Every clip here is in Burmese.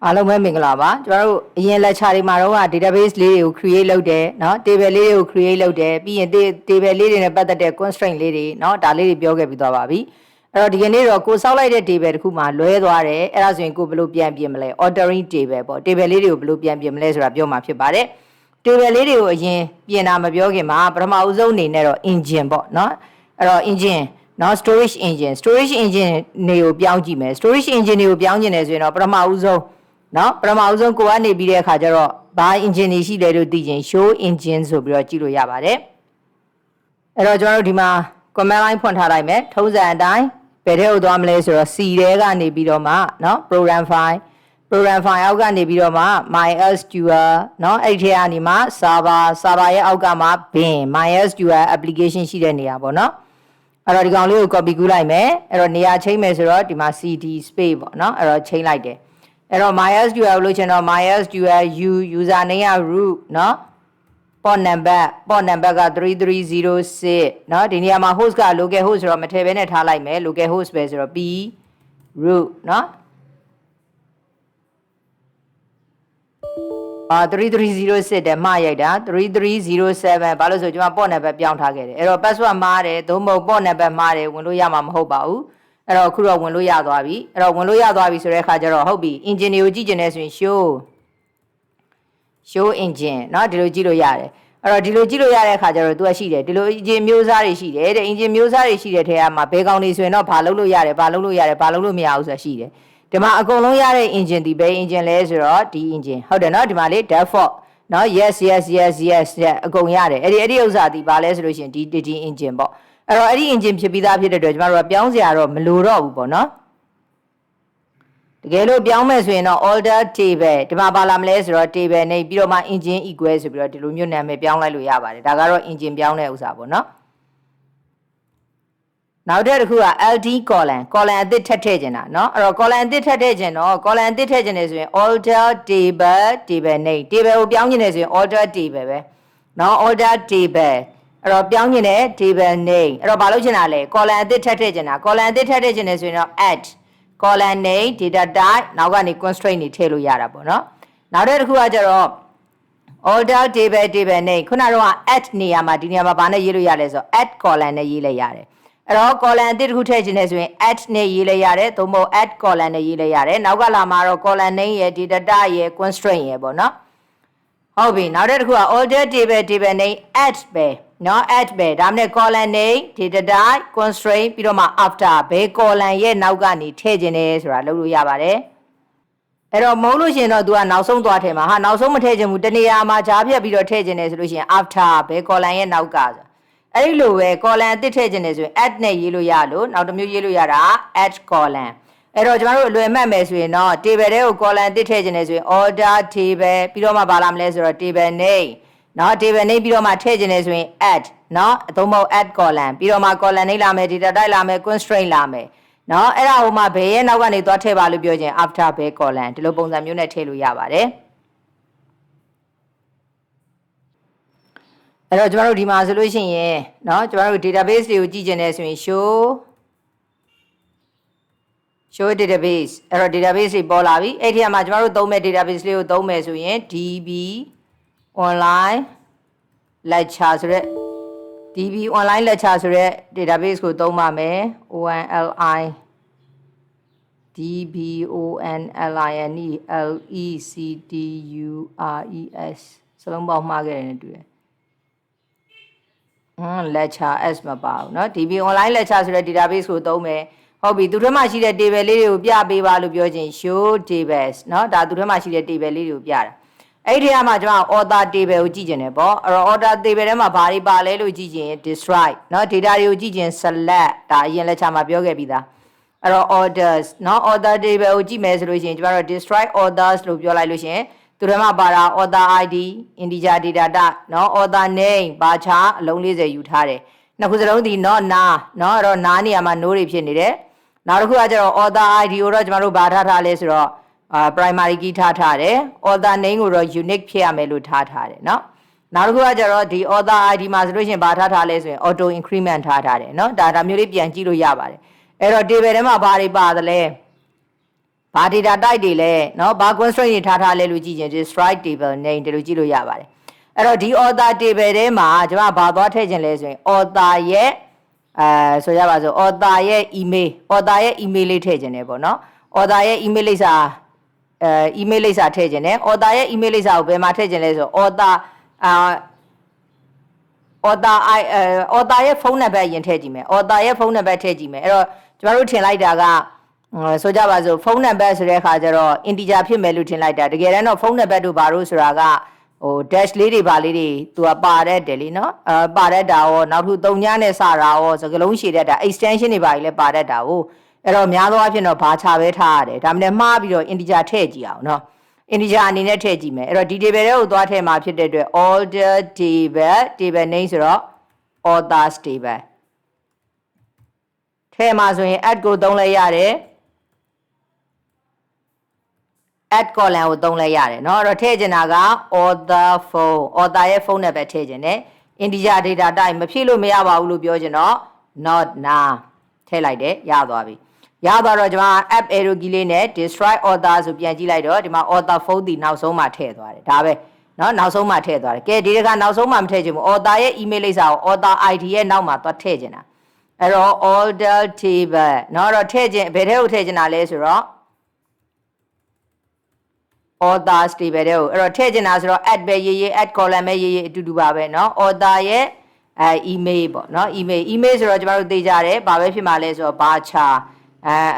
အားလုံးပဲမင်္ဂလာပါကျွန်တော်တို့အရင်လက်ချာတွေမှာတော့ database လေးတွေကို create လုပ်တယ်เนาะ table လေးတွေကို create လုပ်တယ်ပြီးရင် table လေးတွေနဲ့ပတ်သက်တဲ့ constraint လေးတွေเนาะဒါလေးတွေပြောခဲ့ပြီးသွားပါပြီအဲ့တော့ဒီကနေ့တော့ကိုစောက်လိုက်တဲ့ table တစ်ခုမှာလွဲသွားတယ်အဲ့ဒါဆိုရင်ကိုဘယ်လိုပြန်ပြင်မလဲ altering table ပေါ့ table လေးတွေကိုဘယ်လိုပြန်ပြင်မလဲဆိုတာပြောမှာဖြစ်ပါတယ် table လေးတွေကိုအရင်ပြင်တာမပြောခင်မှာပထမဦးဆုံးအနေနဲ့တော့ engine ပေါ့เนาะအဲ့တော့ engine နော် storage engine တွေကိုပြောင်းကြည့်မယ် storage engine တွေကိုပြောင်းကျင်တယ်ဆိုရင်တော့ပထမဦးဆုံးနော်ပထမဦးဆုံးကိုကနေပြီးတဲ့အခါကျတော့ဘာ engine တွေရှိလဲလို့သိရင် show engine ဆိုပြီးတော့ကြည့်လို့ရပါတယ်အဲ့တော့ကျွန်တော်တို့ဒီမှာ command line ဖွင့်ထားလိုက်မယ်ထုံးစံအတိုင်းဘယ်ထဲကိုသွားမလဲဆိုတော့ C ထဲကနေပြီးတော့မှနော် program file အောက်ကနေပြီးတော့မှ MySQL နော်အဲ့ဒီထဲကနေမှ server ရဲ့အောက်ကမှ bin MySQL application ရှိတဲ့နေရာပေါ့နော်အဲ့တော့ဒီကောင်လေးကို copy ကူးလိုက်မယ်အဲ့တော့နေရာချိန်မယ်ဆိုတော့ဒီမှာ cd space ပေါ့နော်အဲ့တော့ချိန်လိုက်တယ်အဲ့တော့ MySQL လို့ကျွန်တော် MySQL user name က root เนาะ port number က3306เนาะဒီနေရာမှာ host က local host ဆိုတော့မထည့်ဘဲနဲ့ထားလိုက်မယ် local host ပဲဆိုတော့ p root เนาะ3306တဲ့မှားရိုက်တာ3307ဘာလို့ဆိုကျွန်မ port number ပြောင်းထားခဲ့တယ်အဲ့တော့ password မှားတယ်သို့မဟုတ် port number မှားတယ်ဝင်လို့ရမှာမဟုတ်ပါဘူးအဲ့တော့အခုတော့ဝင်လို့ရသွားပြီအဲ့တော့ဝင်လို့ရသွားပြီဆိုတဲ့အခါကျတော့ဟုတ်ပြီ engine တွေကိုကြည့်ကျင်နေဆိုရင် show engine เนาะဒီလိုကြည့်လို့ရတယ်အဲ့တော့ဒီလိုကြည့်လို့ရတဲ့အခါကျတော့ तू ရှိတယ်ဒီလို engine မျိုးစားတွေရှိတယ်တဲ့ engine မျိုးစားတွေရှိတဲ့ထဲမှာဘယ်ကောင်တွေဆိုရင်တော့ဘာလုပ်လို့ရတယ်ဘာလုပ်လို့ရတယ်ဘာလုပ်လို့မရဘူးဆိုတာရှိတယ်ဒီမှာအကုန်လုံးရတဲ့ engine ဒီဘယ် engine လဲဆိုတော့ဒီ engine ဟုတ်တယ်เนาะဒီမှာလေ default เนาะ yes အကုန်ရတယ်အဲ့ဒီဥစ္စာဒီဘာလဲဆိုလို့ရှိရင်ဒီ engine ပေါ့အဲ့တော့အဲ့ဒီ engine ဖြစ်ပြီးသားဖြစ်တဲ့အတွက်ကျွန်တော်တို့ကပြောင်းစရာတော့မလိုတော့ဘူးပေါ့နော်တကယ်လို့ပြောင်းမယ်ဆိုရင်တော့ order table ဒီမှာပါလာမလဲဆိုတော့ table နဲ့ပြီးတော့မှ engine equal ဆိုပြီးတော့ဒီလိုမျိုးနာမည်ပြောင်းလိုက်လို့ရပါတယ်ဒါကတော့ engine ပြောင်းတဲ့ဥစ္စာပေါ့နော်နောက်တစ်ခုက ld column အသစ်ထပ်ထည့်ခြင်းတာเนาะအဲ့တော့ column အသစ်ထပ်ထည့်ခြင်းတော့ column အသစ်ထည့်ခြင်းနေဆိုရင် order table name table ကိုပြောင်းခြင်းနေဆိုရင် order table ပဲเนาะ order tableအဲ့တော့ပြောင်းခြင်းနဲ့ table name အဲ့တော့ဘာလို့ချင်တာလဲ column အသစ်ထပ်ထည့်ခြင်းတာ column အသစ်ထပ်ထည့်ခြင်းနေဆိုရင်တော့ add column name data type နောက်ကနေ constraint တွေထည့်လို့ရတာပေါ့နော်နောက်တစ်ခုကကျတော့ order table name ခုနကတော့ add နေရာမှာဒီနေရာမှာဘာနဲ့ရေးလို့ရလဲဆိုတော့ add column နဲ့ရေးလိုက်ရတယ်အဲ့တော့ column အသစ်တစ်ခုထည့်ခြင်းနေဆိုရင် add နဲ့ရေးလိုက်ရတယ်သို့မဟုတ် add column နဲ့ရေးလိုက်ရတယ်နောက်ကလာမှာတော့ column name ရဲ့ data type ရဲ့ constraint ရဲ့ပေါ့နော်ဟုတ်ပြီနောက်တစ်ခုက order table name add ပဲเนาะ add ပဲဒါမှမဟုတ် column name data type constraint ပြီးတော့မှ after ဘယ် column ရဲ့နောက်ကနေထည့်ခြင်းလဲဆိုတာလုပ်လို့ရပါတယ်အဲ့တော့မဟုတ်လို့ရှင်တော့ तू ကနောက်ဆုံးသွားထည့်မှာဟာနောက်ဆုံးမထည့်ခြင်းဘူးတနေရာမှာကြားဖြတ်ပြီးတော့ထည့်ခြင်းလဲဆိုလို့ရှင် after ဘယ် column ရဲ့နောက်ကဆိုအဲ့ဒီလိုပဲ column အသစ်ထည့်ခြင်းလဲဆိုရင် add နဲ့ရေးလို့ရလို့နောက်တစ်မျိုးရေးလို့ရတာ add columnအဲ့တော့ကျွန်တော်တို့အလွယ်မှတ်မယ်ဆိုရင်တော့ table ထဲကို column အသစ်ထည့်ခြင်းလဲဆိုရင် order table ပြီးတော့မှဘာလာမလဲဆိုတော့ table name เนาะ table name ပြီးတော့မှထည့်ခြင်းလဲဆိုရင် add เนาะအသုံးမဟုတ် add column ပြီးတော့မှ column name လာမယ် data type လာမယ် constraint လာမယ်เนาะအဲ့ဒါဟိုမှာဘယ်ရဲ့နောက်ကနေသွားထည့်ပါလို့ပြောခြင်း after ဘယ် column ဒီလိုပုံစံမျိုးနဲ့ထည့်လို့ရပါတယ်အဲ့တော့ကျွန်တော်တို့ဒီမှာဆိုလို့ရှိရင်เนาะကျွန်တော်တို့ database တွေကိုကြည့်ခြင်းလဲဆိုရင် show database အဲ့တော့ database တွေပေါ်လာပြီအဲ့ဒီမှာကျွန်တော်တို့သုံးမဲ့ database လေးကိုသုံးမယ်ဆိုရင် db online lecture ဆိုတဲ့ db online lecture ဆိုတဲ့ database ကိုသုံးပါမယ် online dbonlineစလုံးပေါင်းမှားခဲ့တယ်နဲ့တူတယ်lecture s မပါဘူးเนาะ db online lecture ဆိုတဲ့ database ကိုသုံးမယ်ဟုတ်ပြီသူထဲမှာရှိတဲ့ table လေးတွေကိုပြပေးပါလို့ပြောခြင်း show tables เนาะဒါသူထဲမှာရှိတဲ့ table လေးတွေကိုပြတာအဲ့ဒီထဲမှာကျွန်တော် author table ကိုကြည့်ကျင်တယ်ပေါ့အဲ့တော့ author table ထဲမှာဘာတွေပါလဲလို့ကြည့်ကျင် destroy เนาะ data တွေကိုကြည့်ကျင် select ဒါအရင် lecture မှာပြောခဲ့ပြီးသားအဲ့တော့ orders เนาะ author table ကိုကြည့်မယ်ဆိုလို့ရှိရင်ကျွန်တော်တို့ destroy orders လို့ပြောလိုက်လို့ရှိရင်သူထဲမှာပါတာ author id integer data type เนาะ author name ဘာချအလုံး40ယူထားတယ်နှစ်ခုစလုံးဒီเนาะနာเนาะအဲ့တော့နာနေရာမှာ no တွေဖြစ်နေတယ်နောက်တစ်ခုကကျတော့ author id ကိုတော့ကျွန်တော်တို့ဘာထားလဲဆိုတော့primary key ထားတယ် author name ကိုတော့ unique ဖြစ်ရမယ်လို့ထားတယ်เนาะနောက်တစ်ခုကကျတော့ဒီ author id မှာဆိုလို့ရှိရင်ဘာထားလဲဆိုရင် auto increment ထားတယ်เนาะဒါမျိုးလေးပြန်ကြည့်လို့ရပါတယ်အဲ့တော့ table ထဲမှာဘာတွေပါသလဲ ဘာ data type တွေလဲเนาะဘာ constraint တွေထားလဲလို့ကြည့်ရင် describe table name တွေလို့ကြည့်လို့ရပါတယ်အဲ့တော့ဒီ author table ထဲမှာကျွန်မဘာသွားထည့်ခြင်းလဲဆိုရင် author ရဲ့ဆိုရပါစို့ author ရဲ့ email လေးထည့်ခြင်းတယ်ပေါ့เนาะ author ရဲ့ email လိပ်စာ email လိပ်စာထည့်ခြင်းတယ် author ရဲ့ email လိပ်စာကိုဘယ်မှာထည့်ခြင်းလဲဆို author author ရဲ့ဖုန်းနံပါတ်ရင်ထည့်ကြည့်မယ် author ရဲ့ဖုန်းနံပါတ်ထည့်ကြည့်မယ်အဲ့တော့ကျမတို့ထင်လိုက်တာကဆိုကြပါစို့ဖုန်းနံပါတ်ဆိုတဲ့အခါကျတော့ integer ဖြစ်မယ်လို့ထင်လိုက်တာတကယ်တမ်းတော့ဖုန်းနံပါတ်တို့ဘာလို့ဆိုတာကဟို dash လေးတွေပါလေးတွေသူကပါတဲ့တယ်လीနော်ပါတဲ့တာရောနောက်ထပ်3ညနဲ့စတာရောစကလုံးရှည်တဲ့တာ extension တွေပါလေးလည်းပါတဲ့တာကိုအဲ့တော့များသောအားဖြင့်တော့ဘာချပဲထားရတယ်ဒါမှလည်းမှားပြီးတော့ integer ထည့်ကြည့်အောင်နော် integer အနေနဲ့ထည့်ကြည့်မယ်အဲ့တော့ဒီ table တွေကိုသွားထည့်မှာဖြစ်တဲ့အတွက် order table name ဆိုတော့ authors table ထည့်မှာဆိုရင် add ကိုသုံးလိုက်ရတယ် add column ကိုသုံးလိုက်ရတယ်เนาะအဲ့တော့ထည့်ချင်တာက authorရဲ့ဖုန်းနံပါတ်ထည့်ချင်တယ် integer data type မဖြည့်လို့မရပါဘူးလို့ပြောချင်တော့ not now ထည့်လိုက်တယ်ရသွားပြီရသွားတော့ကျွန်မ app arrow key လေးနဲ့ destroy author ဆိုပြန်ကြည့်လိုက်တော့ဒီမှာ author phone ဒီနောက်ဆုံးမှထည့်သွားတယ်ဒါပဲเนาะနောက်ဆုံးမှထည့်သွားတယ်ကဲဒီတခါနောက်ဆုံးမှမထည့်ချင်ဘူး author ရဲ့ email လိပ်စာကို author id ရဲ့နောက်မှာသွားထည့်ချင်တာအဲ့တော့ order table เนาะတော့ထည့်ချင်ဘယ်ထဲကိုထည့်ချင်တာလဲဆိုတော့ author table တွေကိုအဲ့တော့ထည့်ချင်တာဆိုတော့ add ပဲရေးရေး add column ပဲရေးရေးအတူတူပါပဲเนาะ author ရဲ့email ပေါ့เนาะ email ဆိုတော့ကျမတို့သိကြတယ်ဘာပဲဖြစ်မှာလဲဆိုတော့ဘာချာ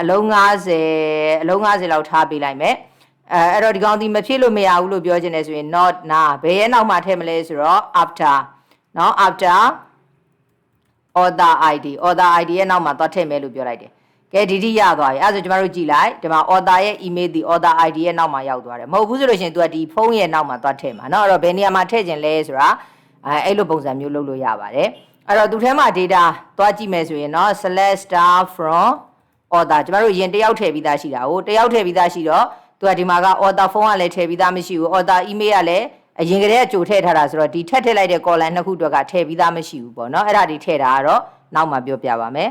အလုံး50လောက်ထားပေးလိုက်မယ်အဲ့တော့ဒီကောင်ဒီမဖြစ်လို့မရဘူးလို့ပြောချင်တယ်ဆိုရင် not now ဘယ်ရဲ့နောက်မှာထည့်မလဲဆိုတော့ after เนาะ after author id ရဲ့နောက်မှာသွားထည့်မယ်လို့ပြောလိုက်တယ်ကဲဒီတိရသွားပြီအဲ့ဆိုကျမတို့ကြည့်လိုက်ဒီမှာ author ရဲ့ emailဒီ author id ရဲ့နောက်မှာရောက်သွားတယ်မဟုတ်ဘူးဆိုလို့ရှိရင် तू ကဒီဖုန်းရဲ့နောက်မှာသွားထည့်မှာเนาะအဲ့တော့ဘယ်နေရာမှာထည့်ခြင်းလဲဆိုတာအဲ့လိုပုံစံမျိုးလုပ်လို့ရပါတယ်အဲ့တော့သူထဲမှာ data သွားကြည့်မယ်ဆိုရင်เนาะ select star from author ကျမတို့ရင်တယောက်ထည့်ပြီးသားရှိတာဟိုတယောက်ထည့်ပြီးသားရှိတော့ तू ကဒီမှာက author ဖုန်းကလည်းထည့်ပြီးသားမရှိဘူး author email ကလည်းအရင်ကတည်းကကြိုထည့်ထားတာဆိုတော့ဒီထည့်လိုက်တဲ့ column နှစ်ခုအတွက်ကထည့်ပြီးသားမရှိဘူးပေါ့เนาะအဲ့ဒါဒီထည့်တာကတော့နောက်မှပြောပြပါမယ်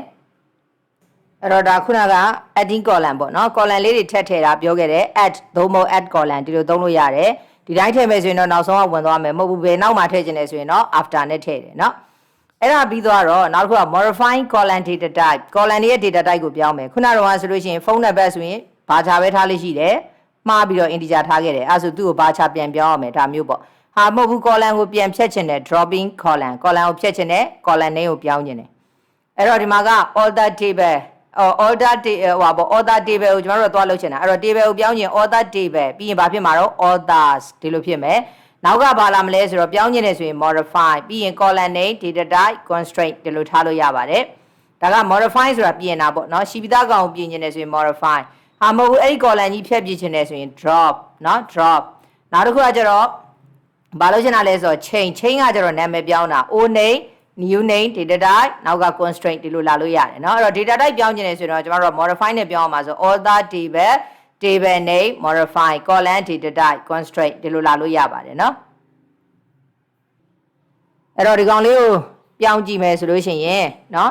အဲ့တော့ဒါခုနက adding column ပေါ့เนาะ column လေးတွေထည့်တာပြောခဲ့တယ် add သို့မဟုတ် add column ဒီလိုသုံးလို့ရတယ်ဒီတိုင်းထည့်မယ်ဆိုရင်တော့နောက်ဆုံးကဝင်သွားမယ်မဟုတ်ဘူးဘယ်နောက်မှထည့်ခြင်းလဲဆိုရင်တော့ after နဲ့ထည့်တယ်เนาะအဲ့ဒါပြီးသွားတော့နောက်တစ်ခုက modify column data type column ရဲ့ data type ကိုပြောင်းမယ်ခုနကတော့ဆိုလို့ရှိရင်ဖုန်းနံပါတ်ဆိုရင်ဘာချပဲထားလို့ရှိတယ်မှားပြီးတော့ integer ထားခဲ့တယ်အဲ့ဆိုသူ့ကိုဘာချပြန်ပြောင်းအောင်မယ်ဒါမျိုးပေါ့ဟာမဟုတ်ဘူး column ကိုပြန်ဖြတ်ချင်တယ် dropping column ကိုဖြတ်ချင်တယ် column name ကိုပြောင်းချင်တယ်အဲ့တော့ဒီမှာက author table order author table ကိုကျွန်တော်တို့သွားလုပ်ချင်တာအဲ့တော့ table ကိုပြောင်းချင် author table ပြီးရင်ဘာဖြစ်မှာတော့ authors ဒီလိုဖြစ်မယ်နောက်ကဘာလာမလဲဆိုတော့ပြောင်းချင်တယ်ဆိုရင် modify ပြီးရင် column name data type constraint ဒီလိုထားလို့ရပါတယ်ဒါက modify ဆိုတာပြင်တာပေါ့เนาะရှိပြီးသားကောင်ပြင်ချင်တယ်ဆိုရင် modify ဟာမဟုတ်ဘူးအဲ့ဒီ column ကြီးဖြတ်ပြင်ချင်တယ်ဆိုရင် drop เนาะ drop နောက်တစ်ခုကကျတော့ဘာလို့ချင်တာလဲဆိုတော့ change ကကျတော့နာမည်ပြောင်းတာ old name new name data type နောက်က constraint ဒီလိုလာလို့ရတယ်เนาะအဲ့တော့ data type ပြောင်းချင်တယ်ဆိုတော့ကျွန်တော်တို့ modify နဲ့ပြောင်းအောင်ပါဆို author table name modify column data type constraint ဒီလိုလာလို့ရပါတယ်เนาะအဲ့တော့ဒီကောင်လေးကိုပြောင်းကြည့်မယ်ဆိုလို့ရှိရင်เนาะ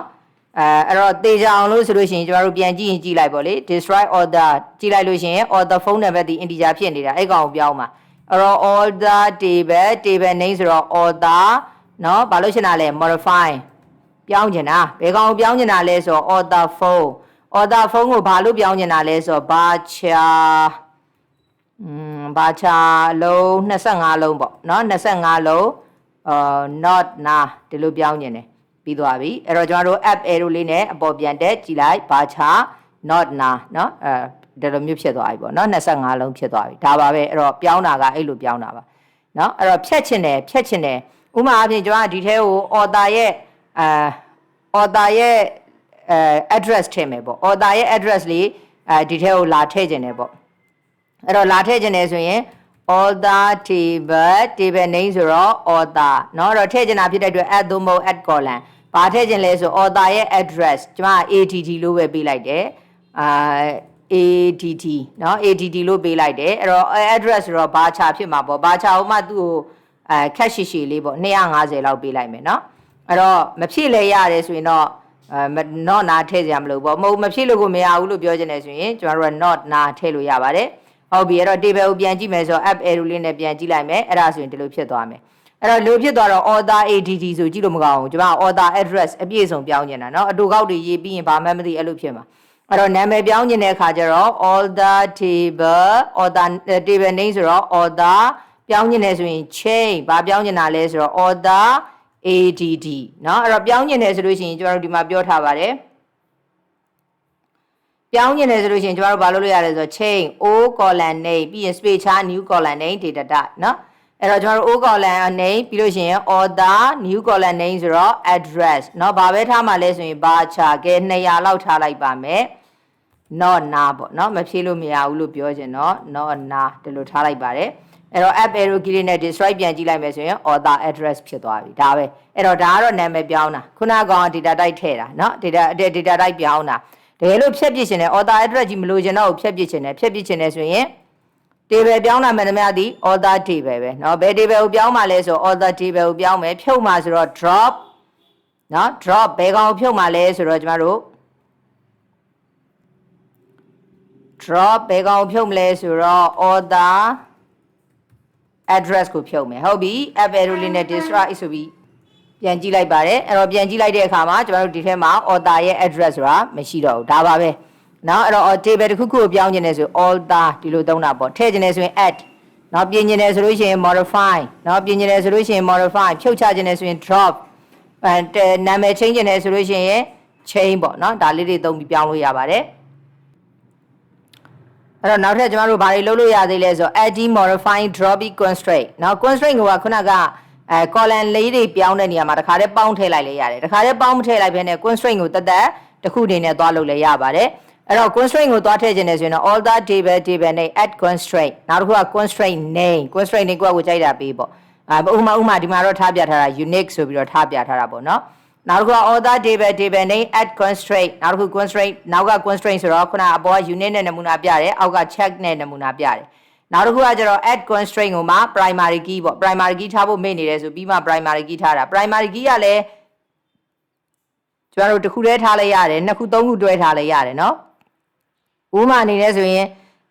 အဲ့တော့တေချာအောင်လို့ဆိုလို့ရှိရင်ကျွန်တော်တို့ပြန်ကြည့်ရင်ကြည့်လိုက်ပေါ့လေ destroy order ကြည့်လိုက်လို့ရှိရင် author phone number ဒီ integer ဖြစ်နေတာအဲ့ကောင်ကိုပြောင်းပါအဲ့တော့ order table name ဆိုတော့ author เนาะဘာလို့ရှင်းတာလဲ modify ပြောင်းချင်တာဘယ်ကောင်ကိုပြောင်းချင်တာလဲဆိုတော့ author phone ကိုဘာလို့ပြောင်းချင်တာလဲဆိုတော့ဘာချာလုံး25လုံးပေါ့เนาะ25လုံးnot now ဒီလိုပြောင်းချင်တယ်ပြီးသွားပြီအဲ့တော့ကျွန်တော်တို့ app arrow လေးနဲ့အပေါ်ပြန်တက်ကြည့်လိုက်ဘာချာ not now เนาะဒီလိုမျိုးဖြစ်သွားပြီပေါ့เนาะ25လုံးဖြစ်သွားပြီဒါပါပဲအဲ့တော့ပြောင်းတာကအဲ့လိုပြောင်းတာပါเนาะအဲ့တော့ဖြတ်ချင်တယ်ဥပမာအဖြစ်ကျွန်တော်ဒီထဲကို author ရဲ့address ထည့်မယ်ပေါ့ author ရဲ့ address လေးဒီထဲကိုလာထည့်ချင်တယ်ပေါ့အဲ့တော့လာထည့်ချင်တယ်ဆိုရင် author table name ဆိုတော့ author เนาะတော့ထည့်ချင်တာဖြစ်တဲ့အတွက် add သို့မဟုတ် add column ဘာထည့်ချင်လဲဆို author ရဲ့ address ကျွန်မ ATT လို့ပဲပေးလိုက်တယ်ATT เนาะ ATT လို့ပေးလိုက်တယ်အဲ့တော့ address ဆိုတော့ဘာချာဖြစ်မှာပေါ့ဘာချာဟိုမှသူ့ကိုခက်ရှိလေးပေါ့250လောက်ပေးလိုက်မယ်เนาะအဲ့တော့မဖြစ်လဲရတယ်ဆိုရင်တော့ not နာထည့်ကြမလို့ပေါ့မဟုတ်မဖြစ်လို့ကိုမရဘူးလို့ပြောချင်တယ်ဆိုရင်ကျွန်တော်တို့က not နာထည့်လို့ရပါတယ်ဟုတ်ပြီအဲ့တော့ table ကိုပြန်ကြည့်မယ်ဆိုတော့ app arrow လေးနဲ့ပြန်ကြည့်လိုက်မယ်အဲ့ဒါဆိုရင်ဒီလိုဖြစ်သွားမယ်အဲ့တော့လိုဖြစ်သွားတော့ author add ဆိုကြည့်လို့မကောင်းဘူးကျွန်မ author address အပြည့်စုံပြောင်းနေတာเนาะအတူကောက်တွေရေးပြီးရင်ဘာမှမသိအဲ့လိုဖြစ်မှာအဲ့တော့နာမည်ပြောင်းနေတဲ့အခါကျတော့ author table name ဆိုတော့ author ပြောင်းနေဆိုရင် change ဘာပြောင်းနေတာလဲဆိုတော့ author add เนาะအဲ့တော့ပြောင်းနေတယ်ဆိုလို့ရှိရင်ကျွန်တော်တို့ဒီမှာပြောထားပါတယ်ပြောင်းနေတယ်ဆိုလို့ရှိရင်ကျွန်တော်တို့ဘာလုပ်လို့ရလဲဆိုတော့ change o column name ပြီးရင် space char new column name data type เนาะအဲ့တော့ကျွန်တော်တို့ o column name ပြီးလို့ရှိရင် author new column name ဆိုတော့ address เนาะဘာပဲထားမှလဲဆိုရင်ဘာချာကဲ200လောက်ထားလိုက်ပါမယ် not na ပေါ့เนาะမဖြေလို့မရဘူးလို့ပြောချင်တော့ not na ဒီလိုထားလိုက်ပါတယ်အဲ့တော့ app arrow key လေးနဲ့ destroy ပြန်ကြည့်လိုက်မယ်ဆိုရင် author address ဖြစ်သွားပြီဒါပဲအဲ့တော့ဒါကတော့နာမည်ပြောင်းတာခုနကောင် data type ထည့်တာเนาะ data type ပြောင်းတာတကယ်လို့ဖြတ်ပစ်ရှင်တယ် author address ကြီးမလို့ရှင်တော့ဖြတ်ပစ်ရှင်တယ်ဆိုရင် table ပြောင်းလာမယ်တမရသည် author table ပဲเนาะဘယ် table ကိုပြောင်းမှာလဲဆို author table ကိုပြောင်းမယ်ဖြုတ်မှာဆိုတော့ drop เนาะ drop ဘယ်ကောင်ကိုဖြုတ်မှာလဲဆိုတော့ကျမတို့ drop ဘယ်ကောင်ကိုဖြုတ်မလဲဆိုတော့ author address ကိုဖြုတ်မယ်ဟုတ်ပြီ app arrow လေးနဲ့ destroy ဆိုပြီးပြန်ကြည့်လိုက်ပါတယ်အဲ့တော့ပြန်ကြည့်လိုက်တဲ့အခါမှာကျွန်တော်တို့ဒီထဲမှာ author ရဲ့ address ဆိုတာမရှိတော့ဘူးဒါပါပဲเนาะအဲ့တော့ table တစ်ခုခုကိုပြောင်းခြင်းနဲ့ဆို author ဒီလိုသုံးတာပေါ့ထည့်ခြင်းနဲ့ဆိုရင် add เนาะပြင်ခြင်းနဲ့ဆိုလို့ရှိရင် modify เนาะပြင်ခြင်းနဲ့ဆိုလို့ရှိရင် modify ဖြုတ်ချခြင်းနဲ့ဆိုရင် drop နာမည် change ခြင်းနဲ့ဆိုလို့ရှိရင် change ပေါ့เนาะဒါလေးတွေသုံးပြီးပြောင်းလို့ရပါတယ်အဲ့တော့နောက်ထပ်ကျွန်တော်တို့ဘာတွေလုပ်လို့ရသေးလဲဆိုတော့ adding modifying dropping constraint เนาะ constraint ကခုနကcolumn လေးတွေပြောင်းတဲ့နေရာမှာတခါတည်းပေါင်းထည့်လိုက်လဲရတယ်တခါတည်းပေါင်းမထည့်လိုက်ဘဲနဲ့ constraint ကိုတက်တစ်ခုအနေနဲ့သွားလုပ်လဲရပါတယ်အဲ့တော့ constraint ကိုသွားထည့်ခြင်းနဲ့ဆိုရင်တော့ author table name add constraint နောက်တစ်ခုက constraint name ကိုယ့်ကိုကြိုက်တာပေးပေါ့ဥမာဒီမှာတော့ထားပြထားတာ unique ဆိုပြီးတော့ထားပြထားတာပေါ့နော်နောက်တစ်ခုက author table name add constraint နောက်တစ်ခု constraint နောက်က constraint ဆိုတော့ခုနအပေါ်က unit နဲ့နမူနာပြတယ်အောက်က check နဲ့နမူနာပြတယ်နောက်တစ်ခုကကျတော့ add constraint ကိုမှ primary key ပေါ့ primary key ထားဖို့မေ့နေတယ်ဆိုပြီးမှ primary key ထားတာ primary key ကလည်းကျွန်တော်တို့တစ်ခုတည်းထားလိုက်ရတယ်နှစ်ခုသုံးခုတွဲထားလိုက်ရတယ်နော်ဥပမာအနေနဲ့ဆိုရင်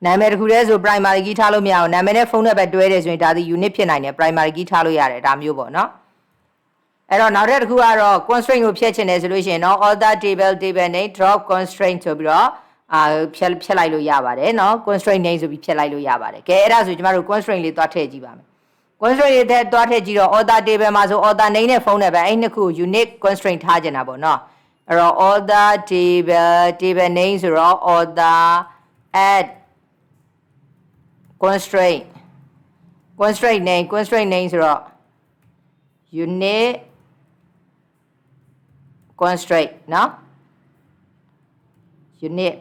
နာမည်တစ်ခုတည်းဆို primary key ထားလို့မရအောင်နာမည်နဲ့ဖုန်းနဲ့ပဲတွဲတယ်ဆိုရင်ဒါဒီ unit ဖြစ်နိုင်တယ် primary key ထားလို့ရတယ်ဒါမျိုးပေါ့နော်အဲ့တော့နောက်တစ်ခုကတော့ constraint ကိုဖျက်ချင်တယ်ဆိုလို့ရှိရင်နော် author table name drop constraint ဆိုပြီးတော့ဖျက်လိုက်လို့ရပါတယ်နော် constraint name ဆိုပြီးဖျက်လိုက်လို့ရပါတယ်ကဲအဲ့ဒါဆိုကျမတို့ constraint လေးသွားထည့်ကြည့်ပါမယ် constraint လေးသွားထည့်ကြည့်တော့ author table မှာဆို author name နဲ့ဖုန်းနဲ့ပဲအဲ့နှစ်ခု unique constraint ထားချင်တာပေါ့နော်အဲ့တော့ author table name ဆိုတော့ author add constraint name ဆိုတော့ unique constraint နော် unit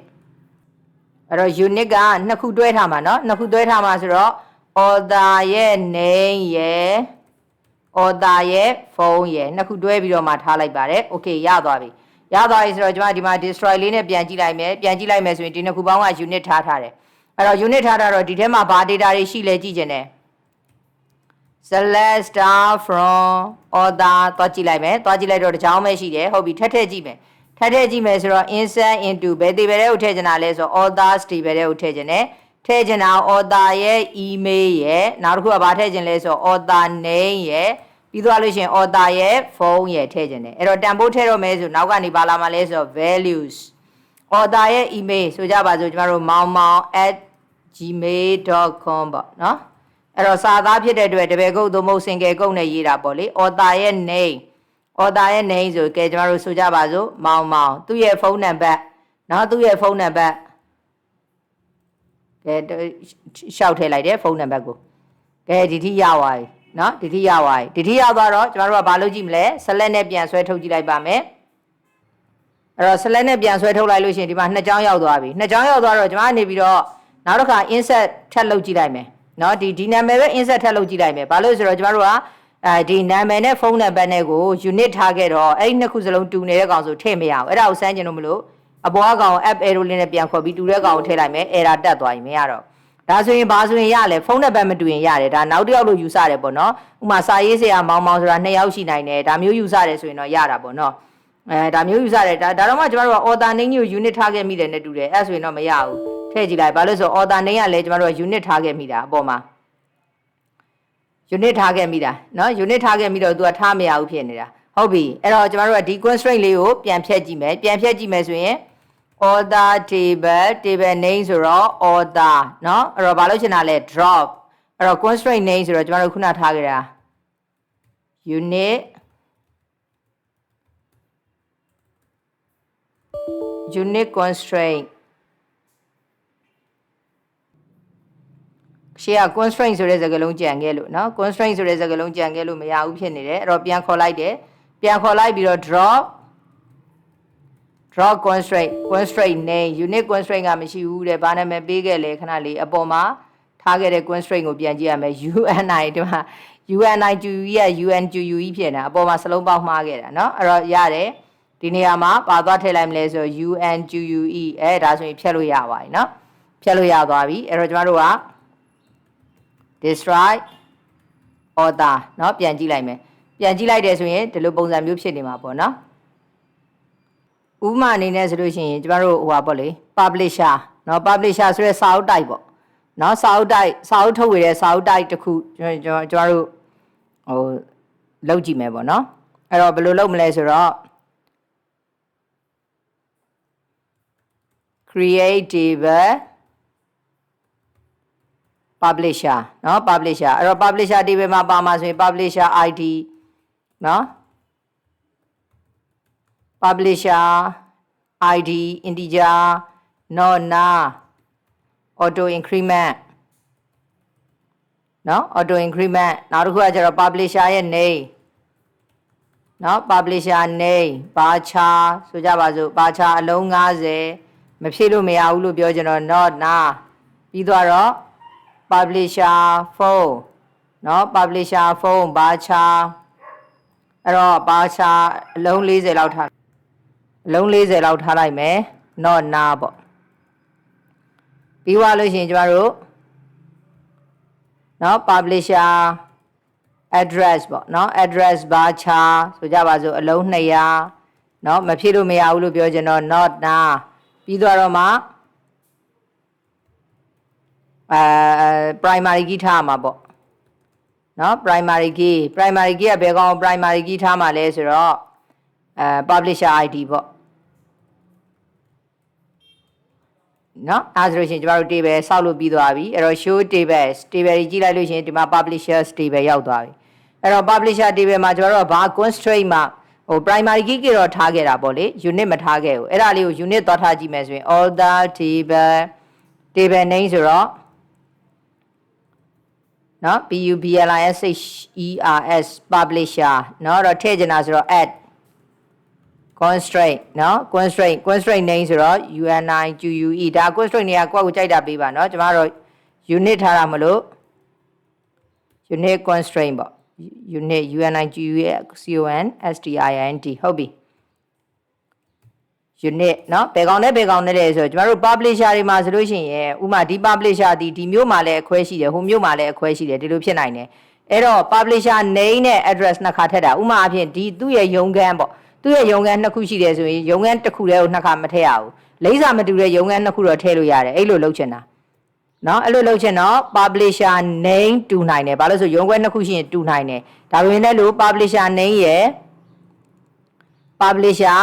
အဲ့တော့ unit ကနှစ်ခုတွဲထားမှာနော်နှစ်ခုတွဲထားမှာဆိုတော့ author ရဲ့ name ရဲ့ author ရဲ့ ဖုန်းရဲ့နှစ်ခုတွဲပြီးတော့မှထားလိုက်ပါတယ် okay ရသွားပြီဆိုတော့ကျွန်မဒီမှာ destroy လေးနဲ့ပြန်ကြည့်လိုက်မယ်ဆိုရင်ဒီနှစ်ခုပေါင်းက unit ထားတယ်အဲ့တော့ unit ထားတော့ဒီထဲမှာဘာ data တွေရှိလဲကြည့်ချင်တယ် select star from author သွားကြည့်လိုက်တော့တစ်ချောင်းပဲရှိတယ်ဟုတ်ပြီထည့်ကြည့်မယ်ဆိုတော့ insert into ဘယ် table တွေကိုထည့်ချင်တာလဲဆိုတော့ authors table တွေကိုထည့်ချင်တယ်ထည့်ချင်တာ author ရဲ့ email ရဲ့နောက်တစ်ခုကဘာထည့်ချင်လဲဆိုတော့ author name ရဲ့ပြီးသွားလို့ရှိရင် author ရဲ့ဖုန်းရဲ့ထည့်ချင်တယ်အဲ့တော့တန်ဖိုးထည့်တော့မယ်ဆိုနောက်ကနေပါလာမှာလဲဆိုတော့ values author ရဲ့ email ဆိုကြပါစို့ကျမတို့ maung@gmail.com ပေါ့နော်အဲ့တော့စာသားဖြစ်တဲ့အတွက်တပည့်ကုတ်သို့မဟုတ် single ကုတ်နဲ့ရေးတာပေါ့လေ author ရဲ့ name ဆိုကဲကျမတို့ဆိုကြပါစို့မောင်သူ့ရဲ့ဖုန်းနံပါတ်နော်သူ့ရဲ့ဖုန်းနံပါတ်ကဲရှောက်ထည့်လိုက်တယ်ဖုန်းနံပါတ်ကိုကဲဒီထိရသွားပြီနော်ဒီထိရောက်သွားတော့ကျမတို့ကဘာလုပ်ကြည့်မလဲ select နဲ့ပြန်ဆွဲထုတ်ကြည့်လိုက်ပါမယ်အဲ့တော့ select နဲ့ပြန်ဆွဲထုတ်လိုက်လို့ရှိရင်ဒီမှာနှစ်ကြောင်းရောက်သွားပြီနှစ်ကြောင်းရောက်သွားတော့ကျမကနေပြီးတော့နောက်တစ်ခါ insert ထပ်လုပ်ကြည့်လိုက်မယ်နော်ဒီနာမည်ပဲ insert ထပ်လုပ်ကြည့်လိုက်မယ်ဘာလို့ဆိုတော့ကျမတို့ကဒီနာမည်နဲ့ဖုန်းနံပါတ်နဲ့ကို unit ထားခဲ့တော့အဲ့ဒီနှစ်ခုစလုံးတူနေတဲ့ကောင်ဆိုထည့်မရအောင်အဲ့ဒါကိုစမ်းကျင်လို့မလို့အပေါ်ကောင် app arrow လေးနဲ့ပြန်ခေါ်ပြီးတူတဲ့ကောင်ကိုထည့်လိုက်မယ် error တက်သွားပြီမရတော့ဒါဆိုရင်ဘာဆိုရင်ရလဲဖုန်းနံပါတ်မတူရင်ရတယ်ဒါနောက်တစ်ယောက်လို့ယူဆတယ်ပေါ့နော်ဥပမာစာရေးဆရာမောင်ဆိုတာ2ယောက်ရှိနိုင်တယ်ဒါမျိုးယူဆတယ်ဆိုရင်တော့ရတာပေါ့နော် ဒါမျိုးယူဆတယ်ဒါတော့မှကျမတို့က author name ကို unit ထားခဲ့မိတယ်နဲ့တူတယ်အဲ့ဆိုရင်တော့မရဘူးထည့်ကြည့်လိုက်ဘာလို့ဆို author name ကလည်းကျမတို့က unit ထားခဲ့မိတာအပေါ်မှာ unit ထားခဲ့မိတာเนาะ unit ထားခဲ့မိတော့ तू ကထားမရဘူးဖြစ်နေတာဟုတ်ပြီအဲ့တော့ကျမတို့ကဒီ constraint လေးကိုပြန်ဖြတ်ကြည့်မယ်ဆိုရင် author table name ဆိုတော့ author เนาะအဲ့တော့ဘာလို့ချင်တာလဲ drop အဲ့တော့ constraint name ဆိုတော့ကျမတို့ခုနထားခဲ့တာ unit constraint ရှေ့က constraint ဆိုတဲ့စကားလုံးကြံခဲ့လို့เนาะ constraint ဆိုတဲ့စကားလုံးကြံခဲ့လို့မရဘူးဖြစ်နေတယ်အဲ့တော့ပြန်ခေါ်လိုက်တယ်ပြန်ခေါ်လိုက်ပြီးတော့ drop constraint name unit constraint ကမရှိဘူးတဲ့ဘာနာမည်ပေးခဲ့လဲခဏလေးအပေါ်မှာထားခဲ့တဲ့ constraint ကိုပြန်ကြည့်ရမယ် UNI ဒီမှာ UNIQUE က UNQUE ဖြစ်နေတာအပေါ်မှာစလုံးပေါင်းမှားခဲ့တာเนาะအဲ့တော့ရတယ်ဒီနေရာမှာပါသွားထည့်လိုက်မလဲဆို UNQUE အဲ့ဒါဆိုရင်ဖြတ်လို့ရပါပြီเนาะဖြတ်လို့ရသွားပြီအဲ့တော့ကျမတို့က destroy author เนาะပြန်ကြည့်လိုက်မယ်ပြန်ကြည့်လိုက်တယ်ဆိုရင်ဒီလိုပုံစံမျိုးဖြစ်နေမှာပေါ့เนาะဥပမာအနေနဲ့ဆိုလို့ရှိရင်ကျမတို့ဟိုပါပေါ့လေ publisher เนาะ publisher ဆိုရဲစာအုပ်တိုက်ပေါ့เนาะစာအုပ်ထုတ်ဝေတဲ့စာအုပ်တိုက်တစ်ခုကျမတို့ဟိုလုပ်ကြည့်မယ်ပေါ့เนาะအဲ့တော့ဘယ်လိုလုပ်မလဲဆိုတော့ create table publisher เนาะ publisher အဲ့တော့ publisher table မှာပါမှာဆိုရင် publisher ID เนาะ publisher ID integer not now auto increment เนาะ auto increment နောက်တစ်ခုကကျတော့ publisher ရဲ့ name เนาะ publisher name ဘာချာဆိုကြပါစို့ဘာချာအလုံး90မဖြည့်လို့မရဘူးလို့ပြောကြတော့ not now ပြီးတော့ publisher phone เนาะ publisher phone ဘာချာအဲ့တော့ဘာချာအလုံး40လောက်ထားလိုက်မယ် not now ပေါ့ပြီးသွားလို့ရှိရင်ကျမတို့เนาะ publisher address ပေါ့เนาะ address ဘာချာဆိုကြပါစို့အလုံး200เนาะမဖြည့်လို့မရဘူးလို့ပြောချင်တော့ not now ပြီးတော့မှprimary key ထားမှာပေါ့เนาะ primary key ကဘယ်ကောင် primary key ထားမှာလဲဆိုတော့publisher ID ပေါ့เนาะအဲဆိုလို့ရှိရင်ကျမတို့ table ဆောက်လို့ပြီးသွားပြီအဲ့တော့ show tables ကြီးကြည့်လိုက်လို့ရှိရင်ဒီမှာ publishers table ရောက်သွားပြီအဲ့တော့ publisher table မှာကျမတို့ကဘာ constraint မှာဟို primary key ကတော့ထားခဲ့တာပေါ့လေ unit မထားခဲ့ဘူးအဲ့ဒါလေးကို unit သွားထားကြည့်မယ်ဆိုရင် author table name ဆိုတော့เนาะ publishers publisher เนาะတော့ထည့်ချင်တာဆိုတော့ add constraint เนาะ constraint name ဆိုတော့ UNIQUE ဒါ constraint တွေကကိုယ့်ကိုကြိုက်တာပေးပါเนาะကျွန်တော်တို့ unit ထားတာမလို့ unit constraint ပေါ့ unit UNIQUE CONSTRINT ဟုတ်ပြီ unit เนาะဘယ်ကောင်နဲ့လဲဆိုတော့ကျွန်တော်တို့ publisher တွေမှာဆိုလို့ရှိရင်ဥမာဒီ publisher ဒီမျိုးမှာလည်းအခွဲရှိတယ်ဟိုမျိုးမှာလည်းအခွဲရှိတယ်ဒီလိုဖြစ်နိုင်တယ်အဲ့တော့ publisher name နဲ့ address နှစ်ခါထည့်တာဥမာအဖြစ်ဒီသူ့ရဲ့ရုံးခန်းပေါ့သူ့ရဲ့ရုံးခန်းနှစ်ခုရှိတယ်ဆိုရင်ရုံးခန်းတစ်ခုတည်းကိုနှစ်ခါမထည့်ရဘူးလိပ်စာမတူတဲ့ရုံးခန်းနှစ်ခုတော့ထည့်လို့ရတယ်အဲ့လိုလုပ်ချင်တာเนาะအဲ့လိုလုပ်ချင်တော့ publisher name တူနိုင်တယ်ဘာလို့ဆိုရုံးခွဲနှစ်ခုရှိရင်တူနိုင်တယ်ဒါပေမဲ့လို့ publisher name ရယ် publisher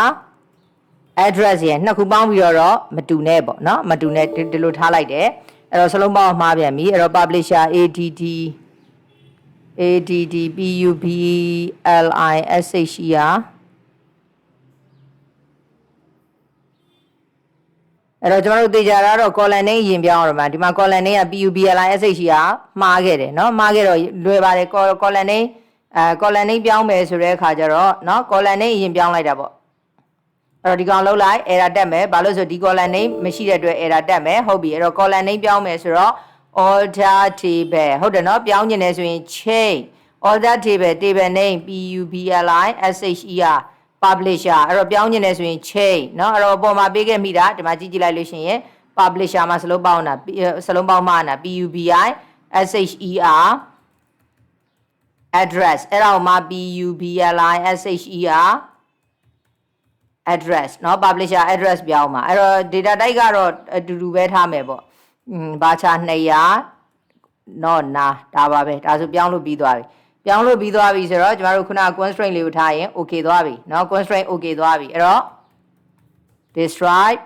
address ရယ်နှစ်ခုပေါင်းပြီးတော့မတူနဲ့ပေါ့เนาะမတူနဲ့ဒီလိုထားလိုက်တယ်အဲ့တော့စလုံးပေါင်းမှားပြန်ပြီအဲ့တော့ publisher add publisher အဲ့တော့ကျွန်တော်တို့သိကြတာတော့ column name ရင်ပြောင်းရမှာဒီမှာ column name က PUBLISH ကမှားခဲ့တယ်เนาะမှားခဲ့တော့လွယ်ပါတယ် column name column name ပြောင်းမယ်ဆိုတဲ့အခါကျတော့เนาะ column name ရင်ပြောင်းလိုက်တာပေါ့အဲ့တော့ဒီကောင်လုံးလိုက် error တက်မယ်ဘာလို့ဆိုဒီ column name မရှိတဲ့အတွက် error တက်မယ်ဟုတ်ပြီအဲ့တော့ column name ပြောင်းမယ်ဆိုတော့ order table ဟုတ်တယ်เนาะပြောင်းကျင်တယ်ဆိုရင် change order table name PUBLISHER publisher အဲ့တော့ပြောင်းကျင်တယ်ဆိုရင် change เนาะအဲ့တော့အပေါ်မှာပေးခဲ့မိတာဒီမှာကြည့်လိုက်လို့ရှိရင် publisher မှာစလုံးပေါင်းမှားတာ PUBISHER address အဲ့ဒါကိုမှာ PUBLISHER address เนาะ publisher address ပြောင်းမှာအဲ့တော့ data type ကတော့အတူတူပဲထားမယ်ပေါ့ဘာချ200တော့နာဒါပါပဲဒါဆိုပြောင်းလို့ပြီးသွားပြီဆိုတော့ကျမတို့ခုန constraint လေးကိုထားရင် okay သွားပြီเนาะ constraint okay သွားပြီအဲ့တော့ describe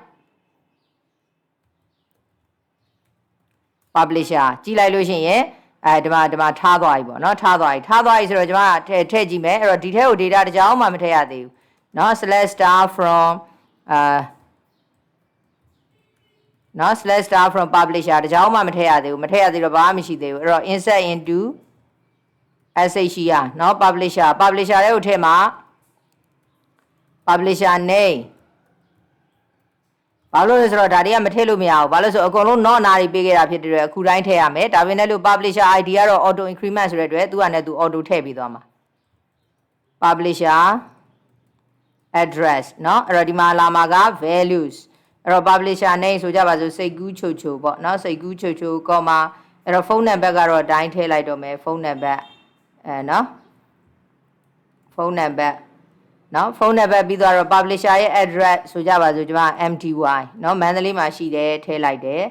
publisher ကြည့်လိုက်လို့ရှိရင်ဒီမှာထားသွားပြီပေါ့เนาะထားသွားပြီဆိုတော့ကျမထည့်ကြည့်မယ်အဲ့တော့ဒီထဲကို data တစ်ကြောင်းမှမထည့်ရသေးဘူးเนาะ /star from เนาะ /star from publisher တစ်ကြောင်းမှမထည့်ရသေးဘူးတော့ဘာမှမရှိသေးဘူးအဲ့တော့ insert into SHR เนาะ publisher တွေကိုထည့်မှာ publisher name ဘာလို့လဲဆိုတော့ဒါတွေကမထည့်လို့မရဘူးဘာလို့ဆိုအကုန်လုံး not နာတွေပေးခဲ့တာဖြစ်တဲ့အတွက်အခုတိုင်းထည့်ရမယ်ဒါပေမဲ့လို့ publisher ID ကတော့ auto increment ဆိုတဲ့အတွက်သူကလည်းသူ auto ထည့်ပြီးသွားမှာ publisher address เนาะအဲ့တော့ဒီမှာလာမှာက values အဲ့တော့ publisher name ဆိုကြပါစို့စိတ်ကူးချိုချိုပေါ့เนาะစိတ်ကူးချိုချို comma အဲ့တော့ phone number ကတော့အတိုင်းထည့်လိုက်တော့မယ် phone number เนาะ phone number เนาะ phone number ပြီးတော့ publisher ရဲ့ address ဆိုကြပါစို့ကျွန်မ MTY เนาะ Mandalay မှာရှိတယ်ထည့်လိုက်တယ်